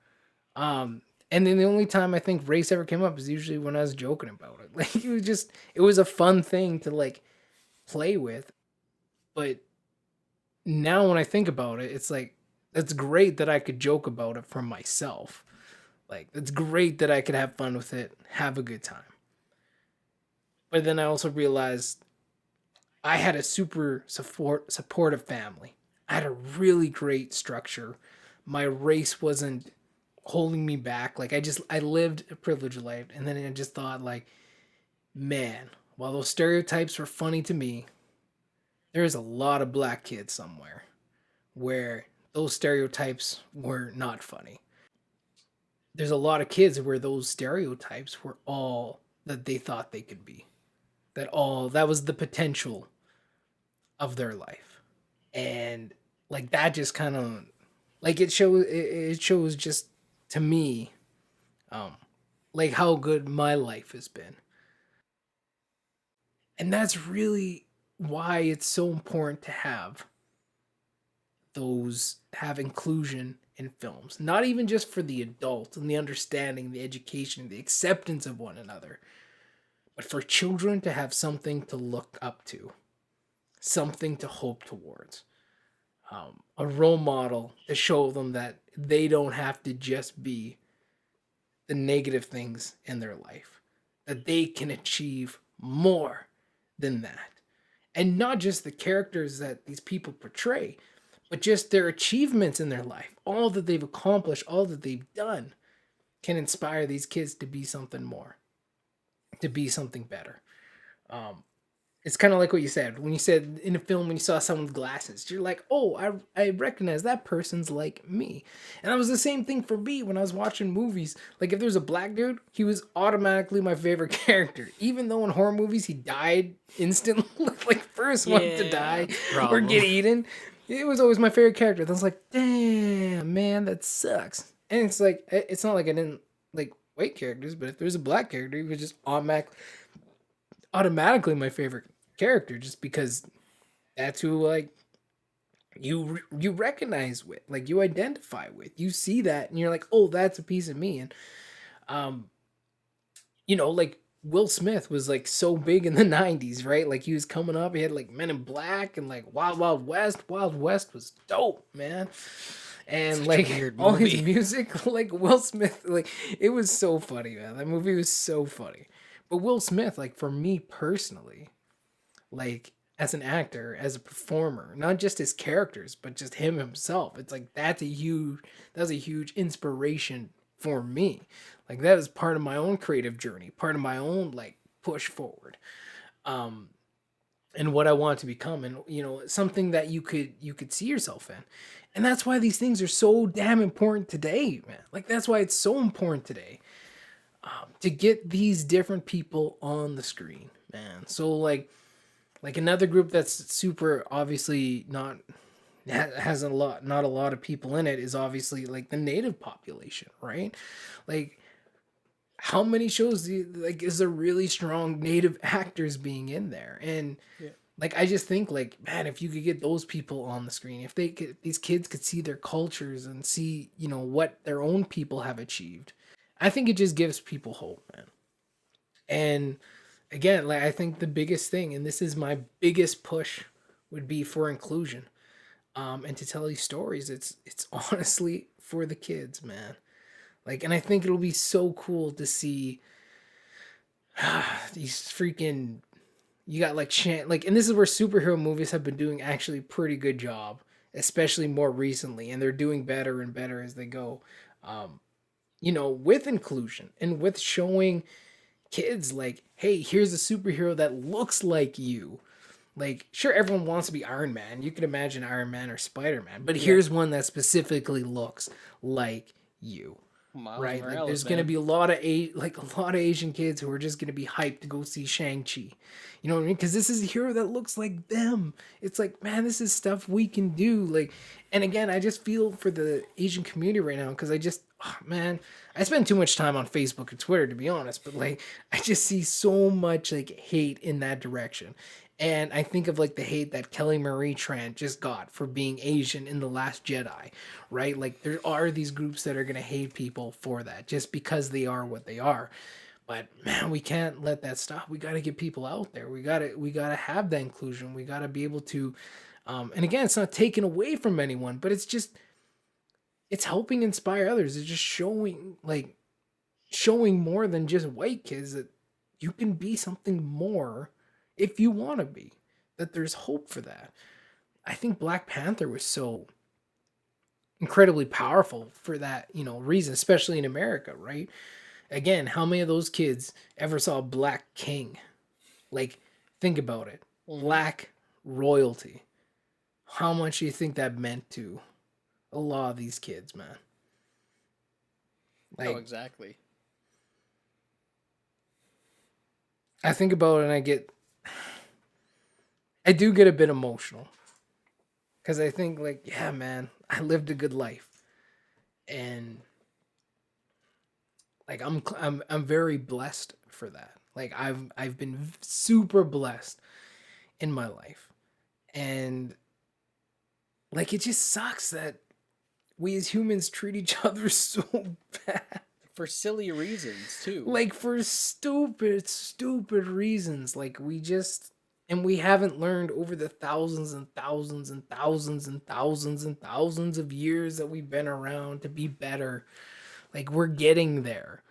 And then the only time I think race ever came up is usually when I was joking about it. Like, it was a fun thing to like play with. But now when I think about it, it's like, it's great that I could joke about it for myself. Like, it's great that I could have fun with it, have a good time. But then I also realized I had a super supportive family. I had a really great structure. My race wasn't holding me back. Like, I lived a privileged life, and then I just thought, like, man, while those stereotypes were funny to me, there's a lot of black kids somewhere where those stereotypes were not funny. There's a lot of kids where those stereotypes were all that they thought they could be. That was the potential of their life. And like, that just kind of, like, it shows just to me, um like, how good my life has been. And that's really why it's so important to have inclusion in films, not even just for the adult and the understanding, the education, the acceptance of one another, but for children to have something to look up to, something to hope towards, a role model to show them that they don't have to just be the negative things in their life, that they can achieve more than that. And not just the characters that these people portray, but just their achievements in their life, all that they've accomplished, all that they've done can inspire these kids to be something more, to be something better. Um, it's kind of like what you said when you said in a film, when you saw someone with glasses, you're like, oh, I recognize that person's like me. And that was the same thing for me when I was watching movies. Like, if there's a black dude, he was automatically my favorite character, even though in horror movies he died instantly, like first one to die or get eaten. It was always my favorite character. I was like, damn, man, that sucks. And it's like, it's not like I didn't like white characters, but if there's a black character, he was just automatically my favorite character, just because that's who, like, you recognize with, like, you identify with, you see that and you're like, oh, that's a piece of me. And um like, Will Smith was like so big in the 90s, right? Like, he was coming up, he had like Men in Black and like Wild Wild West. Wild West was dope, man. And such like all his music, like Will Smith, like, it was so funny, man. That movie was so funny. But Will Smith, like, for me personally, like, as an actor, as a performer, not just his characters, but just him himself, it's like, that's a huge inspiration for me. Like, that is part of my own creative journey, part of my own like push forward, and what I want to become, and something that you could see yourself in. And that's why these things are so damn important today, man. Like, that's why it's so important today, to get these different people on the screen, man. So like another group that's super obviously not not a lot of people in it is obviously like the native population, right? Like, how many shows like, is there really strong native actors being in there? And like, I just think, like, man, if you could get those people on the screen, if these kids could see their cultures and see, what their own people have achieved, I think it just gives people hope, man. And again, like, I think the biggest thing, and this is my biggest push, would be for inclusion, and to tell these stories. It's honestly for the kids, man. Like, and I think it'll be so cool to see these freaking, you got like and this is where superhero movies have been doing actually pretty good job, especially more recently, and they're doing better and better as they go. With inclusion and with showing kids like, hey, here's a superhero that looks like you. Like, sure, everyone wants to be Iron Man. You can imagine Iron Man or Spider Man, but here's one that specifically looks like you. Miles Right? Morales, Like, there's man. gonna be a lot of Asian kids who are just gonna be hyped to go see Shang-Chi. You know what I mean? Because this is a hero that looks like them. It's like, man, this is stuff we can do. Like, and again, I just feel for the Asian community right now because man, I spend too much time on Facebook and Twitter to be honest. But like, I just see so much like hate in that direction. And I think of like the hate that Kelly Marie Tran just got for being Asian in The Last Jedi, right? Like there are these groups that are going to hate people for that just because they are what they are. But man, we can't let that stop. We got to get people out there. We got to have that inclusion. We got to be able to and again, it's not taken away from anyone, but it's helping inspire others. It's just showing more than just white kids that you can be something more if you want to be, that there's hope for that. I think Black Panther was so incredibly powerful for that, reason, especially in America, right? Again, how many of those kids ever saw Black King? Like, think about it. Black royalty. How much do you think that meant to a lot of these kids, man? Like, exactly. I think about it and I do get a bit emotional because I think like, yeah, man, I lived a good life, and like I'm very blessed for that. Like I've been super blessed in my life, and like it just sucks that we as humans treat each other so bad for silly reasons too. Like for stupid reasons. Like we haven't learned over the thousands and thousands and thousands and thousands and thousands of years that we've been around to be better. Like we're getting there.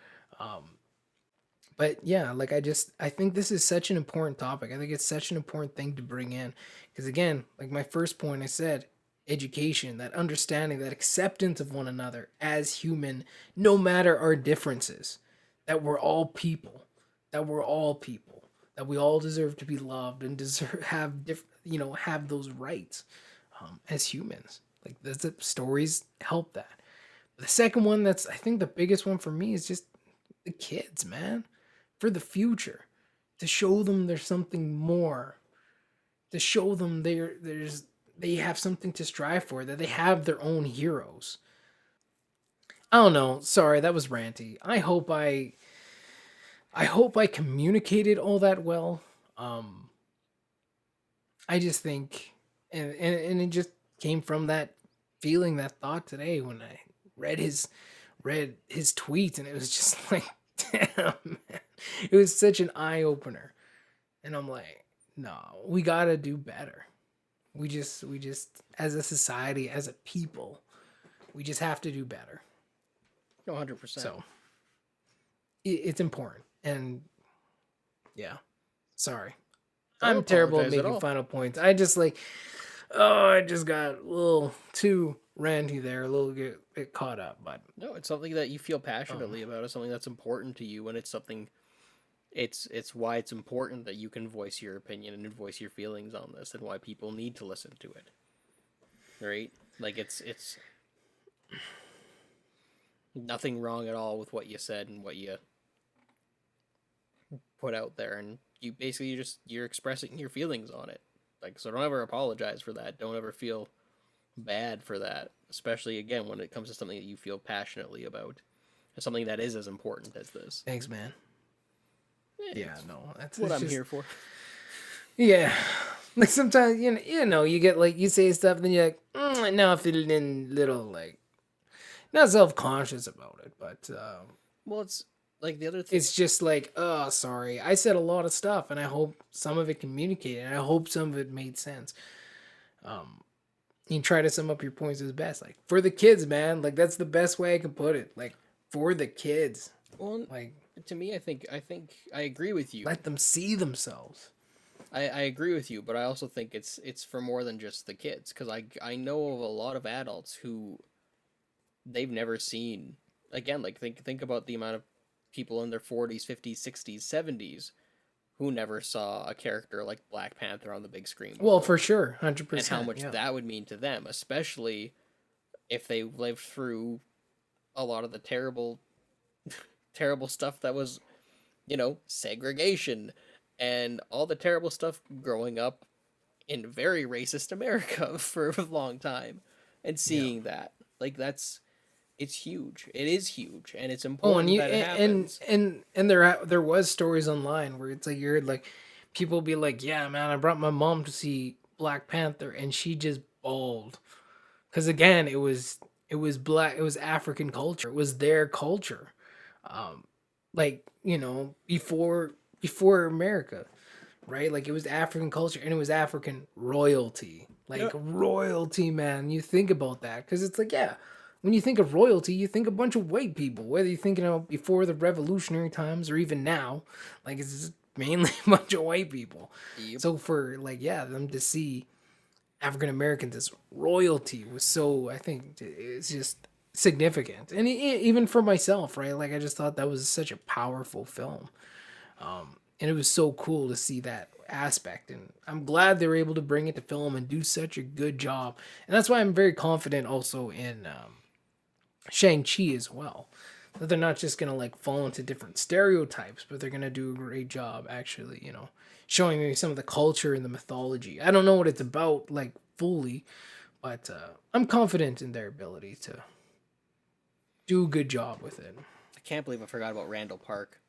But yeah, like I think this is such an important topic. I think it's such an important thing to bring in. Because again, like my first point I said, education, that understanding, that acceptance of one another as human, no matter our differences, that we're all people, that we all deserve to be loved and have those rights as humans. Like the stories help that. The second one, that's I think the biggest one for me, is just the kids, man, for the future, to show them there's something more, to show them they have something to strive for, that they have their own heroes. I don't know. Sorry, that was ranty. I hope I communicated all that well. I just think, and it just came from that feeling, that thought today when I read his tweets, and it was just like, damn, man. It was such an eye opener, and I'm like, no, we gotta do better. We just as a society, as a people, we just have to do better. 100%. So it's important. And yeah, sorry. I'm terrible at making final points. I just I just got a little too ranty there, a little bit caught up. But no, it's something that you feel passionately about. It's something that's important to you, and it's something. It's why it's important that you can voice your opinion and voice your feelings on this, and why people need to listen to it. Right? Like it's nothing wrong at all with what you said and what you put out there, and you basically you're expressing your feelings on it. Like, so don't ever apologize for that. Don't ever feel bad for that, especially again when it comes to something that you feel passionately about, and something that is as important as this. Thanks, man. Yeah, no, that's what I'm here for. Yeah, like sometimes you get like you say stuff, and then you're like, now I'm feeling a little like not self-conscious about it, but well, it's like the other thing. It's just like, oh, sorry, I said a lot of stuff, and I hope some of it communicated, and I hope some of it made sense. You try to sum up your points as best, like for the kids, man. Like that's the best way I can put it. Like for the kids. Well, like to me, I think I agree with you. Let them see themselves. I agree with you, but I also think it's for more than just the kids, because I know of a lot of adults who they've never seen, again, like think about the amount of people in their 40s, 50s, 60s, 70s who never saw a character like Black Panther on the big screen Well, for before, sure, and how 100%. much Yeah. that would mean to them, especially if they lived through a lot of the terrible stuff that was, segregation and all the terrible stuff growing up in very racist America for a long time, and Yeah. seeing that, like, it's huge. It is huge, and it's Oh, and important you that it happens. and there was stories online where it's like you heard like people be like, "Yeah, man, I brought my mom to see Black Panther, and she just bawled." Because again, it was black, it was African culture, it was their culture, um, like before America, right? Like it was African culture and it was African royalty. Like Yeah. royalty, man. You think about that because it's like, yeah, when you think of royalty, you think a bunch of white people. Whether you're thinking of before the revolutionary times or even now, like it's just mainly a bunch of white people. Yep. So for like, yeah, them to see African Americans as royalty was so, I think it's just significant. And even for myself, right? Like I just thought that was such a powerful film. And it was so cool to see that aspect, and I'm glad they were able to bring it to film and do such a good job. And that's why I'm very confident also in Shang-Chi as well, that they're not just gonna like fall into different stereotypes, but they're gonna do a great job actually, showing me some of the culture and the mythology. I don't know what it's about like fully, but I'm confident in their ability to do a good job with it. I can't believe I forgot about Randall Park.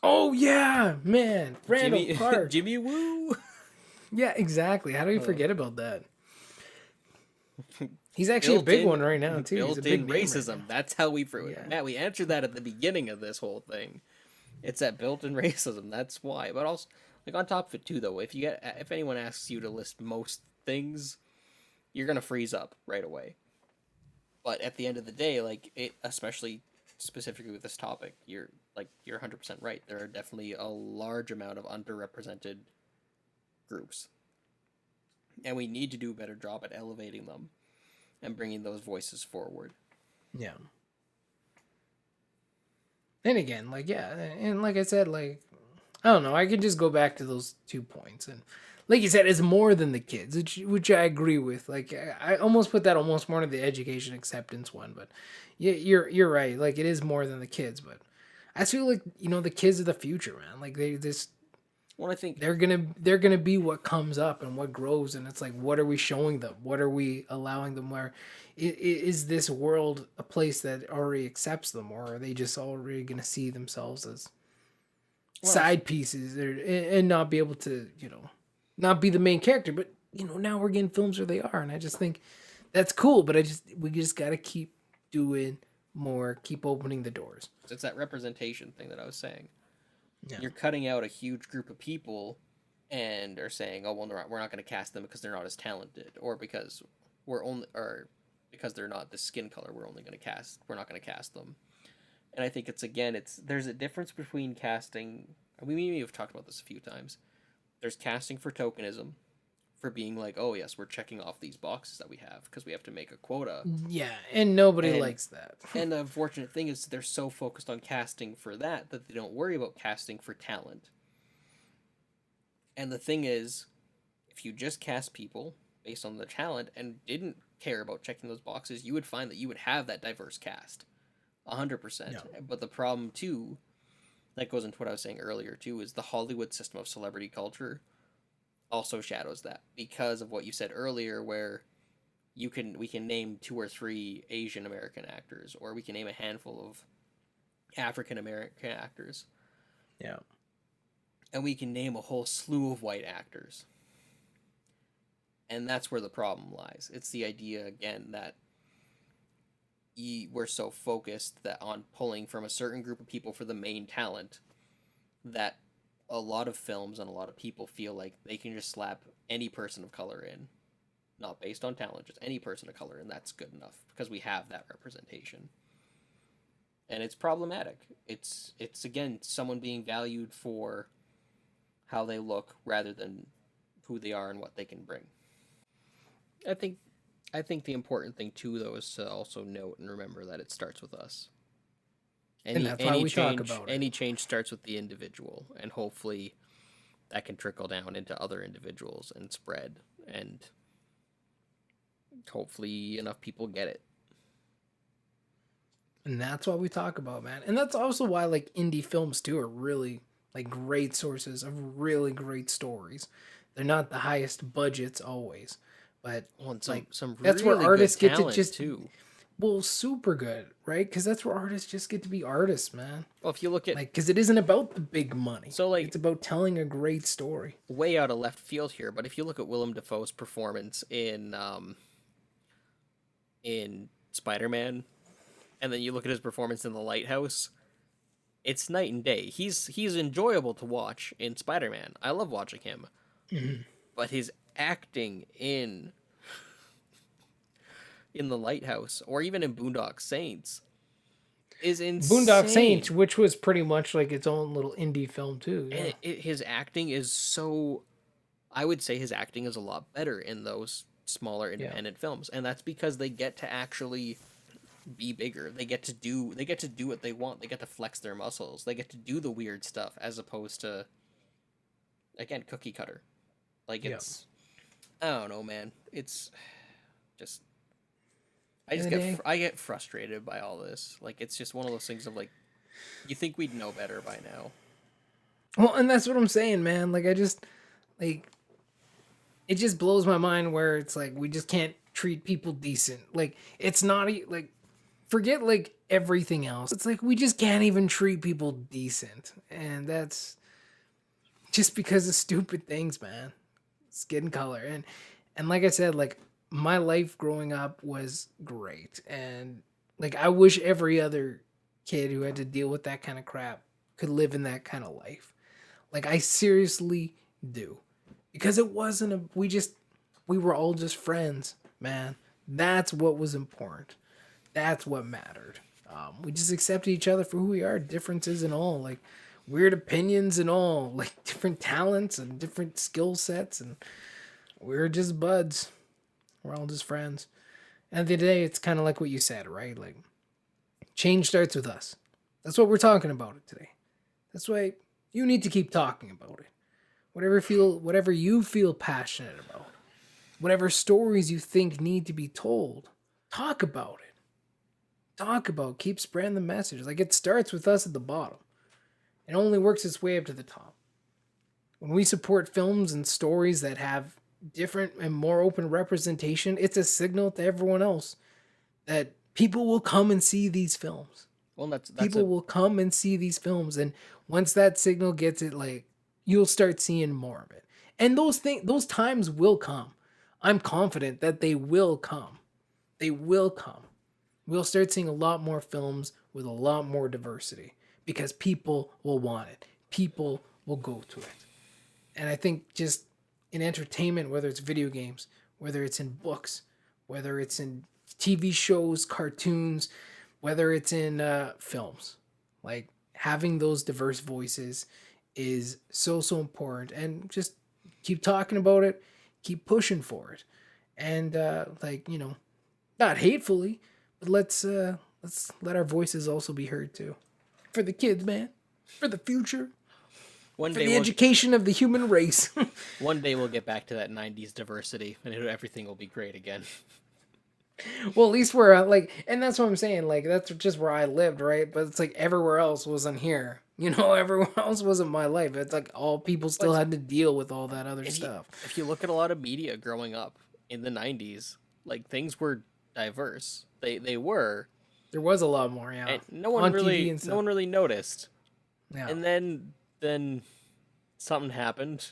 Oh yeah, man, Randall Jimmy Park. Jimmy Woo. Yeah, exactly. How do you Uh, forget about that? He's actually a built big in one right now too. He's a built in big name right now. racism. That's how we prove it. Yeah. Matt, we answered that at the beginning of this whole thing. It's that built-in racism. That's why. But also, like, on top of it too, though, if anyone asks you to list most things, you're gonna freeze up right away. But at the end of the day, like, it, especially specifically with this topic, you're 100% right. There are definitely a large amount of underrepresented groups, and we need to do a better job at elevating them and bringing those voices forward. Yeah. And again, like yeah, and like I said, like I don't know, I could just go back to those 2 points, and like you said, it's more than the kids, which I agree with. Like I almost put that almost more to the education acceptance one, but yeah, you're right. Like it is more than the kids, but I feel like the kids are the future, man. Like they just Well, I think they're gonna be what comes up and what grows, and it's like, what are we showing them? What are we allowing them? Where is this world a place that already accepts them, or are they just already gonna see themselves as well, side pieces, and not be able to not be the main character? But now we're getting films where they are, and I just think that's cool. But we just gotta keep doing more, keep opening the doors. it's that representation thing that I was saying. Yeah. You're cutting out a huge group of people and are saying, "Oh, well, we're not going to cast them because they're not as talented, or because they're not the skin color. We're not going to cast them." And I think there's a difference between casting. We maybe have talked about this a few times. There's casting for tokenism, for being like, "Oh yes, we're checking off these boxes that we have because we have to make a quota." Yeah, and nobody And likes that. and the unfortunate thing is they're so focused on casting for that they don't worry about casting for talent. And the thing is, if you just cast people based on the talent and didn't care about checking those boxes, you would find that you would have that diverse cast, 100%. Yeah. But the problem too, that goes into what I was saying earlier too, is the Hollywood system of celebrity culture also shadows that, because of what you said earlier, where we can name 2 or 3 Asian American actors, or we can name a handful of African American actors, Yeah. and we can name a whole slew of white actors. And that's where the problem lies. It's the idea again that we're so focused that on pulling from a certain group of people for the main talent, that a lot of films and a lot of people feel like they can just slap any person of color in, not based on talent, just any person of color, and that's good enough because we have that representation. And it's problematic. It's again someone being valued for how they look rather than who they are and what they can bring. I think the important thing too, though, is to also note and remember that it starts with us. And that's why we talk about it. Any change starts with the individual, and hopefully that can trickle down into other individuals and spread, and hopefully enough people get it. And that's what we talk about, man. And that's also why like indie films too are really like great sources of really great stories. They're not the highest budgets always, but some that's really where artists good get to just too. Well, super good, right? Because that's where artists just get to be artists, man. Well, if you look at like, because it isn't about the big money. So like it's about telling a great story. Way out of left field here, but if you look at Willem Dafoe's performance in Spider-Man, and then you look at his performance in The Lighthouse, it's night and day. He's enjoyable to watch in Spider-Man. I love watching him. Mm-hmm. But his acting in The Lighthouse, or even in Boondock Saints, is insane. Boondock Saints, which was pretty much like its own little indie film too. Yeah. And his acting is so... I would say his acting is a lot better in those smaller independent films, and that's because they get to actually be bigger. They get to do what they want. They get to flex their muscles. They get to do the weird stuff, as opposed to, again, cookie cutter. Like, it's... I don't know, man. It's just... I get frustrated by all this. Like, it's just one of those things of, like, you think we'd know better by now. Well, and that's what I'm saying, man. Like, I just, like, it just blows my mind where it's like, we just can't treat people decent. Like, it's not, like, forget, like, everything else. It's like, we just can't even treat people decent. And that's just because of stupid things, man. Skin color. And like I said, like, my life growing up was great, and like I wish every other kid who had to deal with that kind of crap could live in that kind of life. Like, I seriously do, because it wasn't we were all just friends, man. That's what was important. That's what mattered. We just accepted each other for who we are, differences and all, like weird opinions and all, like different talents and different skill sets, and we're just buds. We're all just friends. And at the end of the day, it's kind of like what you said, right? Like, change starts with us. That's what we're talking about today. That's why you need to keep talking about it. Whatever you feel passionate about, whatever stories you think need to be told, talk about it. Keep spreading the message. Like, it starts with us at the bottom. It only works its way up to the top. When we support films and stories that have different and more open representation, it's a signal to everyone else that people will come and see these films. Well, people will come and see these films, and once that signal gets it, like, you'll start seeing more of it. And those times will come. I'm confident that they will come. They will come. We'll start seeing a lot more films with a lot more diversity, because people will want it. People will go to it. And I think just in entertainment, whether it's video games, whether it's in books, whether it's in TV shows, cartoons, whether it's in films, like, having those diverse voices is so, so important. And just keep talking about it, keep pushing for it. And like, you know, not hatefully, but let's let our voices also be heard too. For the kids, man. For the future. For the education of the human race. One day we'll get back to that 90s diversity, and everything will be great again. Well, at least we're like, and that's what I'm saying. Like, that's just where I lived, right? But it's like everywhere else wasn't here. You know, everywhere else wasn't my life. It's like all people still had to deal with all that other stuff. If you look at a lot of media growing up in the 90s, like, things were diverse. They were. There was a lot more, yeah. And no one really noticed. Yeah. And then something happened,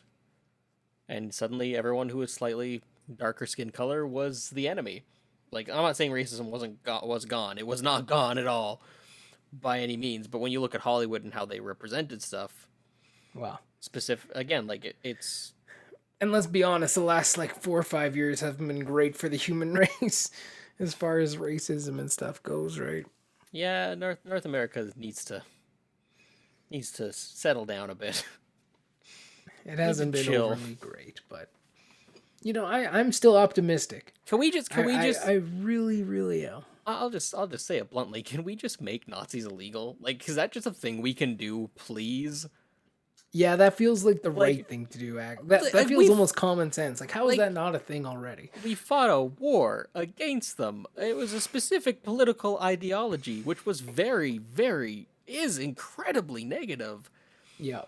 and suddenly everyone who was slightly darker skin color was the enemy. Like, I'm not saying racism was gone. It was not gone at all, by any means. But when you look at Hollywood and how they represented stuff, wow, specific again, like it's. And let's be honest, the last like 4 or 5 years have been great for the human race, as far as racism and stuff goes, right? Yeah, North America needs to settle down a bit. It hasn't been chill. overly great, but you know, I'm still optimistic. Can we just? I really, really am. I'll just say it bluntly. Can we just make Nazis illegal? Like, is that just a thing we can do, please? Yeah, that feels like the right thing to do. That feels almost common sense. Like, how is that not a thing already? We fought a war against them. It was a specific political ideology, which was is incredibly negative. Yeah.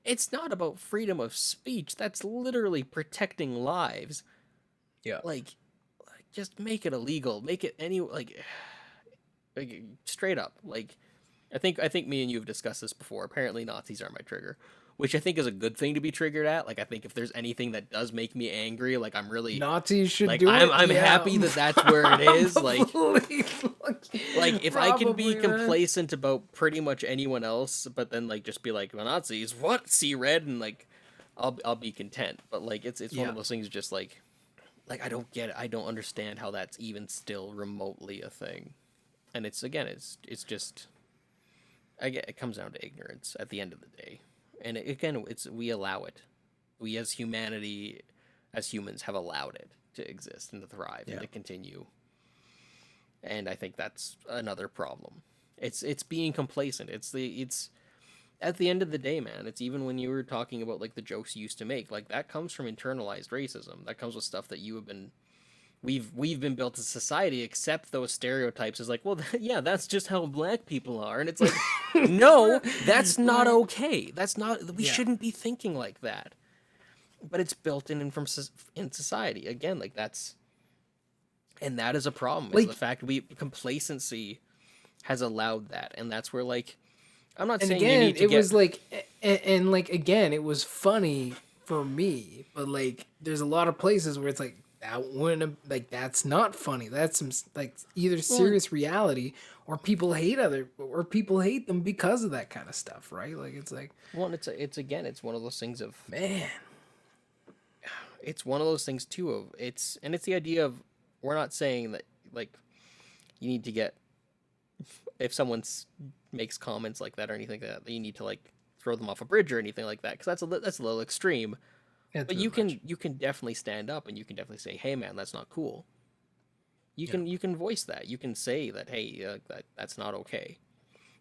It's not about freedom of speech. That's literally protecting lives. Yeah. Like just make it illegal. Make it like straight up. Like, I think me and you have discussed this before. Apparently, Nazis are my trigger, which I think is a good thing to be triggered at. Like, I think if there's anything that does make me angry, like, I'm really Nazis should like do it. I'm happy that that's where it is. Like if probably, I can be complacent about pretty much anyone else, but then like just be like, well, Nazis, what? See red, and like I'll be content. But like it's one of those things, just like I don't get it. I don't understand how that's even still remotely a thing. And it's just it comes down to ignorance at the end of the day. And we allow it. We as humanity, as humans, have allowed it to exist and to thrive and to continue. And I think that's another problem. It's being complacent. It's at the end of the day, man. It's even when you were talking about like the jokes you used to make, like that comes from internalized racism. That comes with stuff that we've been built as society, accept those stereotypes as like, well, yeah, that's just how black people are. And it's like, no, that's not okay. That's not, we shouldn't be thinking like that. But it's built in society. Again, like and that is a problem. Like, is the fact complacency has allowed that. And that's where like, I'm not saying again, you need to was like, and like, again, it was funny for me, but like, there's a lot of places where it's like, that wouldn't like that's not funny. That's some like either serious reality or people hate them because of that kind of stuff, right? Like it's like, well, it's one of those things of, man, it's one of those things too of it's the idea of, we're not saying that like you need to get, if someone makes comments like that or anything like that you need to like throw them off a bridge or anything like that, because that's a little extreme. But you can definitely stand up and you can definitely say, hey man, that's not cool. You can voice that. You can say that, hey, that's not okay.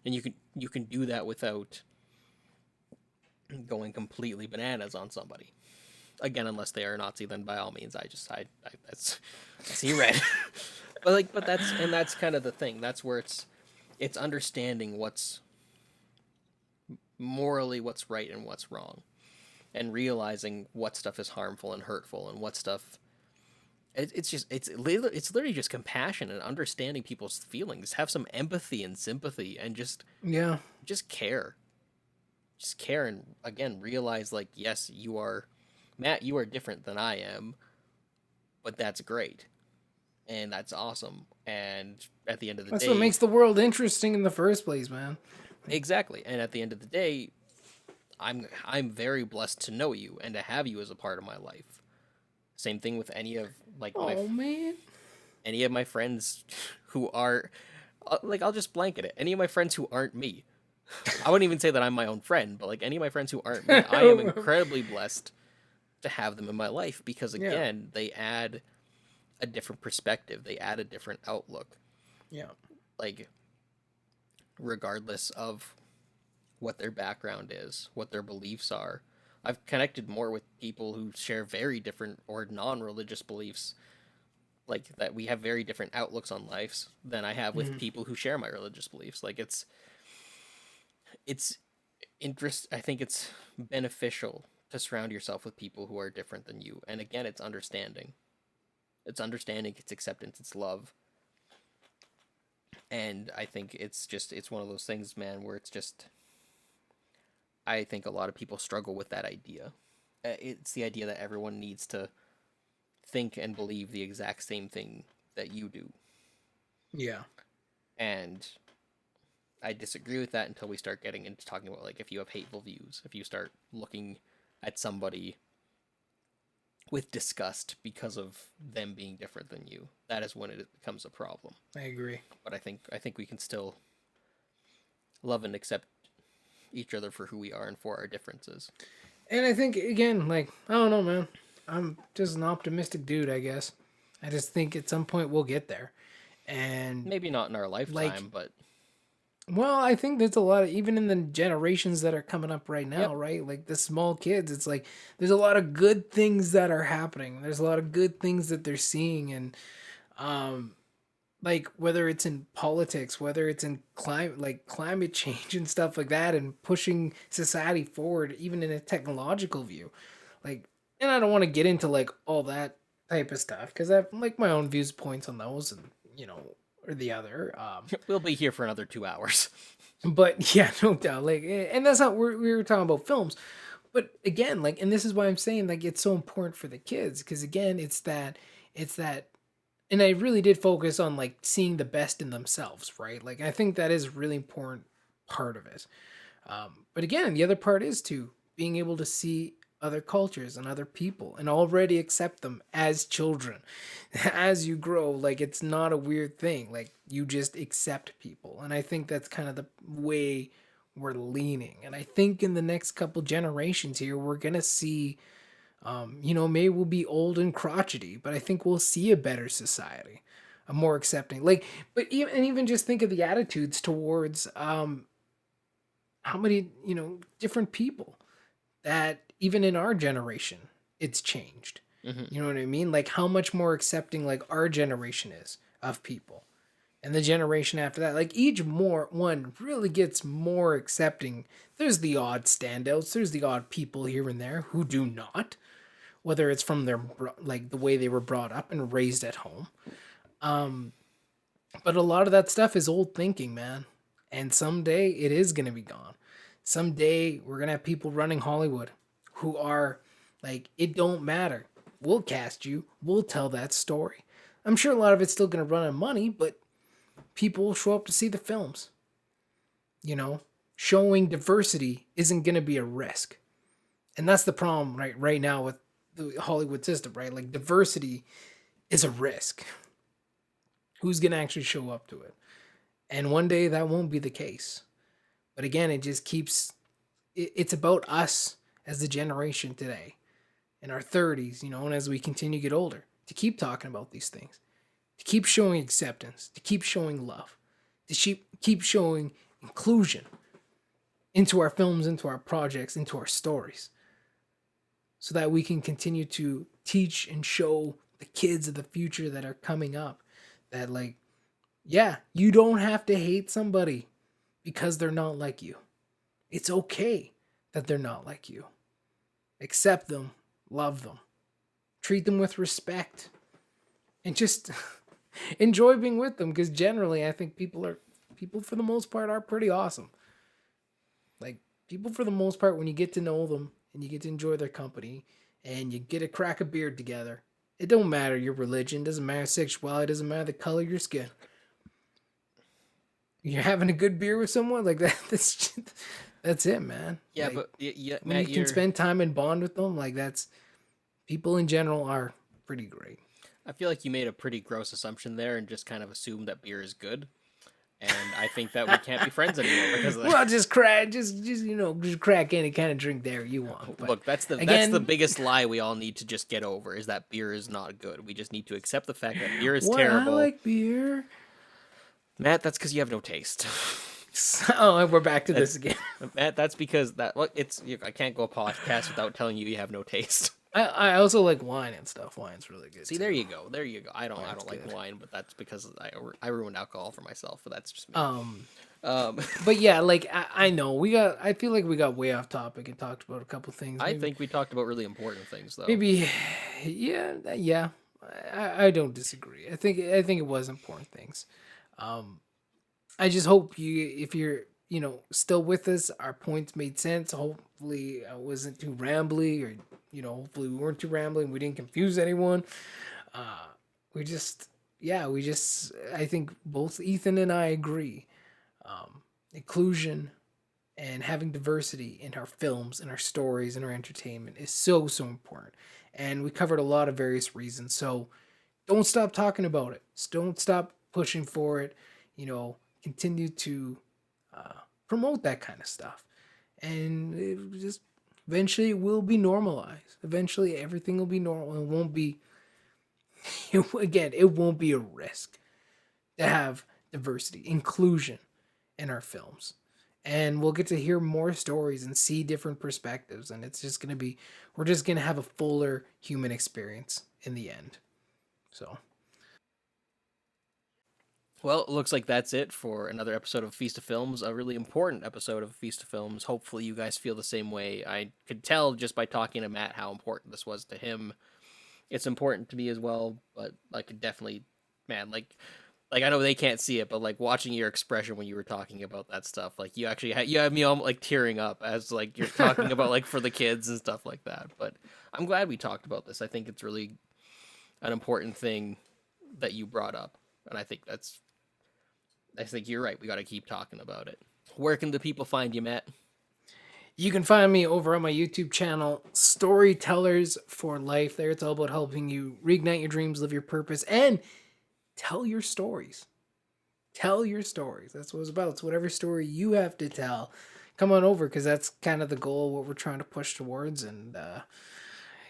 And you can do that without going completely bananas on somebody. Again, unless they are a Nazi, then by all means, I see red. but that's kind of the thing. That's where it's understanding what's morally what's right and what's wrong. And realizing what stuff is harmful and hurtful, and what stuff, it's literally just compassion and understanding people's feelings. Have some empathy and sympathy, and just care, and again realize like, yes, you are, Matt, you are different than I am, but that's great, and that's awesome. And at the end of the day, that's what makes the world interesting in the first place, man. Exactly, and at the end of the day, I'm very blessed to know you and to have you as a part of my life. Same thing with any of like any of my friends who are like, I'll just blanket it. Any of my friends who aren't me. I wouldn't even say that I'm my own friend, but like any of my friends who aren't me, I am incredibly blessed to have them in my life, because again, they add a different perspective. They add a different outlook. Yeah. Like, regardless of what their background is, what their beliefs are. I've connected more with people who share very different or non-religious beliefs, like that we have very different outlooks on lives, than I have with people who share my religious beliefs. Like it's I think it's beneficial to surround yourself with people who are different than you. And again, it's understanding. It's acceptance, it's love. And I think it's one of those things, man, where it's just, I think a lot of people struggle with that idea. It's the idea that everyone needs to think and believe the exact same thing that you do. Yeah. And I disagree with that until we start getting into talking about, like, if you have hateful views, if you start looking at somebody with disgust because of them being different than you, that is when it becomes a problem. I agree. But I think we can still love and accept each other for who we are and for our differences. And I think again, like, I don't know, man. I'm just an optimistic dude, I guess. I just think at some point we'll get there. And Maybe not in our like, lifetime, but well, I think there's a lot of, even in the generations that are coming up right now, yep. right? Like the small kids, it's like there's a lot of good things that are happening. There's a lot of good things that they're seeing, and um like whether it's in politics, whether it's in climate change and stuff like that, and pushing society forward even in a technological view. Like, and I don't want to get into like all that type of stuff because I have like my own views points on those, and or the other. We'll be here for another 2 hours. But yeah, no doubt. Like, and that's not we were talking about films, but again, like, and this is why I'm saying like it's so important for the kids because again, it's that, and I really did focus on like seeing the best in themselves, right? Like, I think that is a really important part of it. But again, the other part is to being able to see other cultures and other people and already accept them as children. As you grow, like it's not a weird thing. Like you just accept people. And I think that's kind of the way we're leaning. And I think in the next couple generations here, we're going to see, maybe we'll be old and crotchety, but I think we'll see a better society, a more accepting. Like, but even just think of the attitudes towards how many different people that even in our generation it's changed. Hmm. You know what I mean? Like how much more accepting like our generation is of people, and the generation after that, like each more one really gets more accepting. There's the odd standouts, there's the odd people here and there who do not, whether it's from their like the way they were brought up and raised at home. um but a lot of that stuff is old thinking, man. And someday it is going to be gone. Someday we're going to have people running Hollywood who are like, it don't matter. We'll cast you. We'll tell that story. I'm sure a lot of it's still going to run on money, but people will show up to see the films. You know, showing diversity isn't going to be a risk. And that's the problem right now with the Hollywood system, right? Like diversity is a risk. Who's going to actually show up to it? And one day that won't be the case. But again, it just keeps, it's about us as the generation today in our 30s, and as we continue to get older, to keep talking about these things, to keep showing acceptance, to keep showing love, to keep showing inclusion into our films, into our projects, into our stories, so that we can continue to teach and show the kids of the future that are coming up that, like, yeah, you don't have to hate somebody because they're not like you. It's okay that they're not like you. Accept them, love them, treat them with respect, and just enjoy being with them, because generally I think people for the most part are pretty awesome. Like, people for the most part, when you get to know them and you get to enjoy their company and you get to crack a beard together, it don't matter your religion, doesn't matter sexuality, doesn't matter the color of your skin. You're having a good beer with someone like that. That's it, man. Yeah, Like, but yeah, when Matt, you can spend time and bond with them, like, that's, people in general are pretty great. I feel like you made a pretty gross assumption there and just kind of assumed that beer is good. And I think that we can't be friends anymore because of that. Well, just crack, just crack any kind of drink there you want. But Look, that's the again, biggest lie we all need to just get over is that beer is not good. We just need to accept the fact that beer is what I terrible. like beer. Matt, that's because you have no taste. Oh, we're back to this again. Matt, that's because I can't go a podcast without telling you have no taste. I also like wine and stuff. Wine's really good. See, too. there you go. There you go. I don't Wine's like good. wine, but that's because I ruined alcohol for myself. But that's just me. Um, but yeah, like I know I feel like we got way off topic and talked about a couple things. I think we talked about really important things though. Maybe, yeah. I don't disagree. I think it was important things. I just hope if you're still with us, our points made sense. Hopefully, I wasn't too rambly, or hopefully we weren't too rambling. We didn't confuse anyone. We just, I think both Ethan and I agree. Inclusion and having diversity in our films, in our stories, in our entertainment is so important. And we covered a lot of various reasons. So don't stop talking about it. Don't stop pushing for it. Continue to promote that kind of stuff. And just Eventually, it will be normalized. Eventually, everything will be normal. It won't be, again, it won't be a risk to have diversity, inclusion in our films. And we'll get to hear more stories and see different perspectives. And it's just going to be, we're just going to have a fuller human experience in the end. So. Well, it looks like that's it for another episode of Feast of Films, a really important episode of Feast of Films. Hopefully, you guys feel the same way. I could tell just by talking to Matt how important this was to him. It's important to me as well, but I could definitely, man, like I know they can't see it, but like watching your expression when you were talking about that stuff, like you actually you have me all like tearing up as like you're talking about like for the kids and stuff like that. But I'm glad we talked about this. I think it's really an important thing that you brought up, and I think you're right. We got to keep talking about it. Where can the people find you, Matt? You can find me over on my YouTube channel, Storytellers for Life. There, it's all about helping you reignite your dreams, live your purpose, and tell your stories. Tell your stories. That's what it's about. It's whatever story you have to tell. Come on over, because that's kind of the goal, what we're trying to push towards. And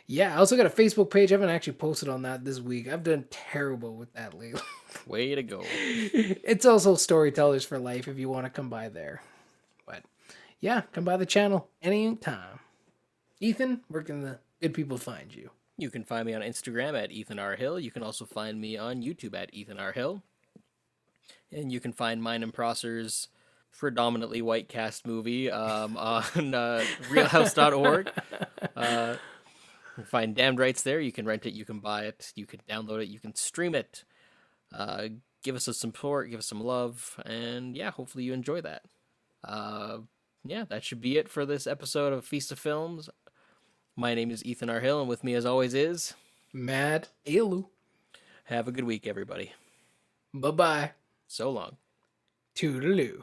yeah, I also got a Facebook page. I haven't actually posted on that this week. I've done terrible with that lately. Way to go. It's also Storytellers for Life if you want to come by there. But yeah, come by the channel anytime. Ethan, where can the good people find you? You can find me on Instagram at Ethan R. Hill. You can also find me on YouTube at Ethan R. Hill. And you can find mine and Prosser's predominantly white cast movie on realhouse.org. You can find Damned Rights there. You can rent it, you can buy it, you can download it, you can stream it. Give us some support, give us some love, and yeah, hopefully you enjoy that. Yeah, that should be it for this episode of Feast of Films. My name is Ethan R. Hill, and with me as always is... Matt Ayalew. Have a good week, everybody. Bye-bye. So long. Toodaloo.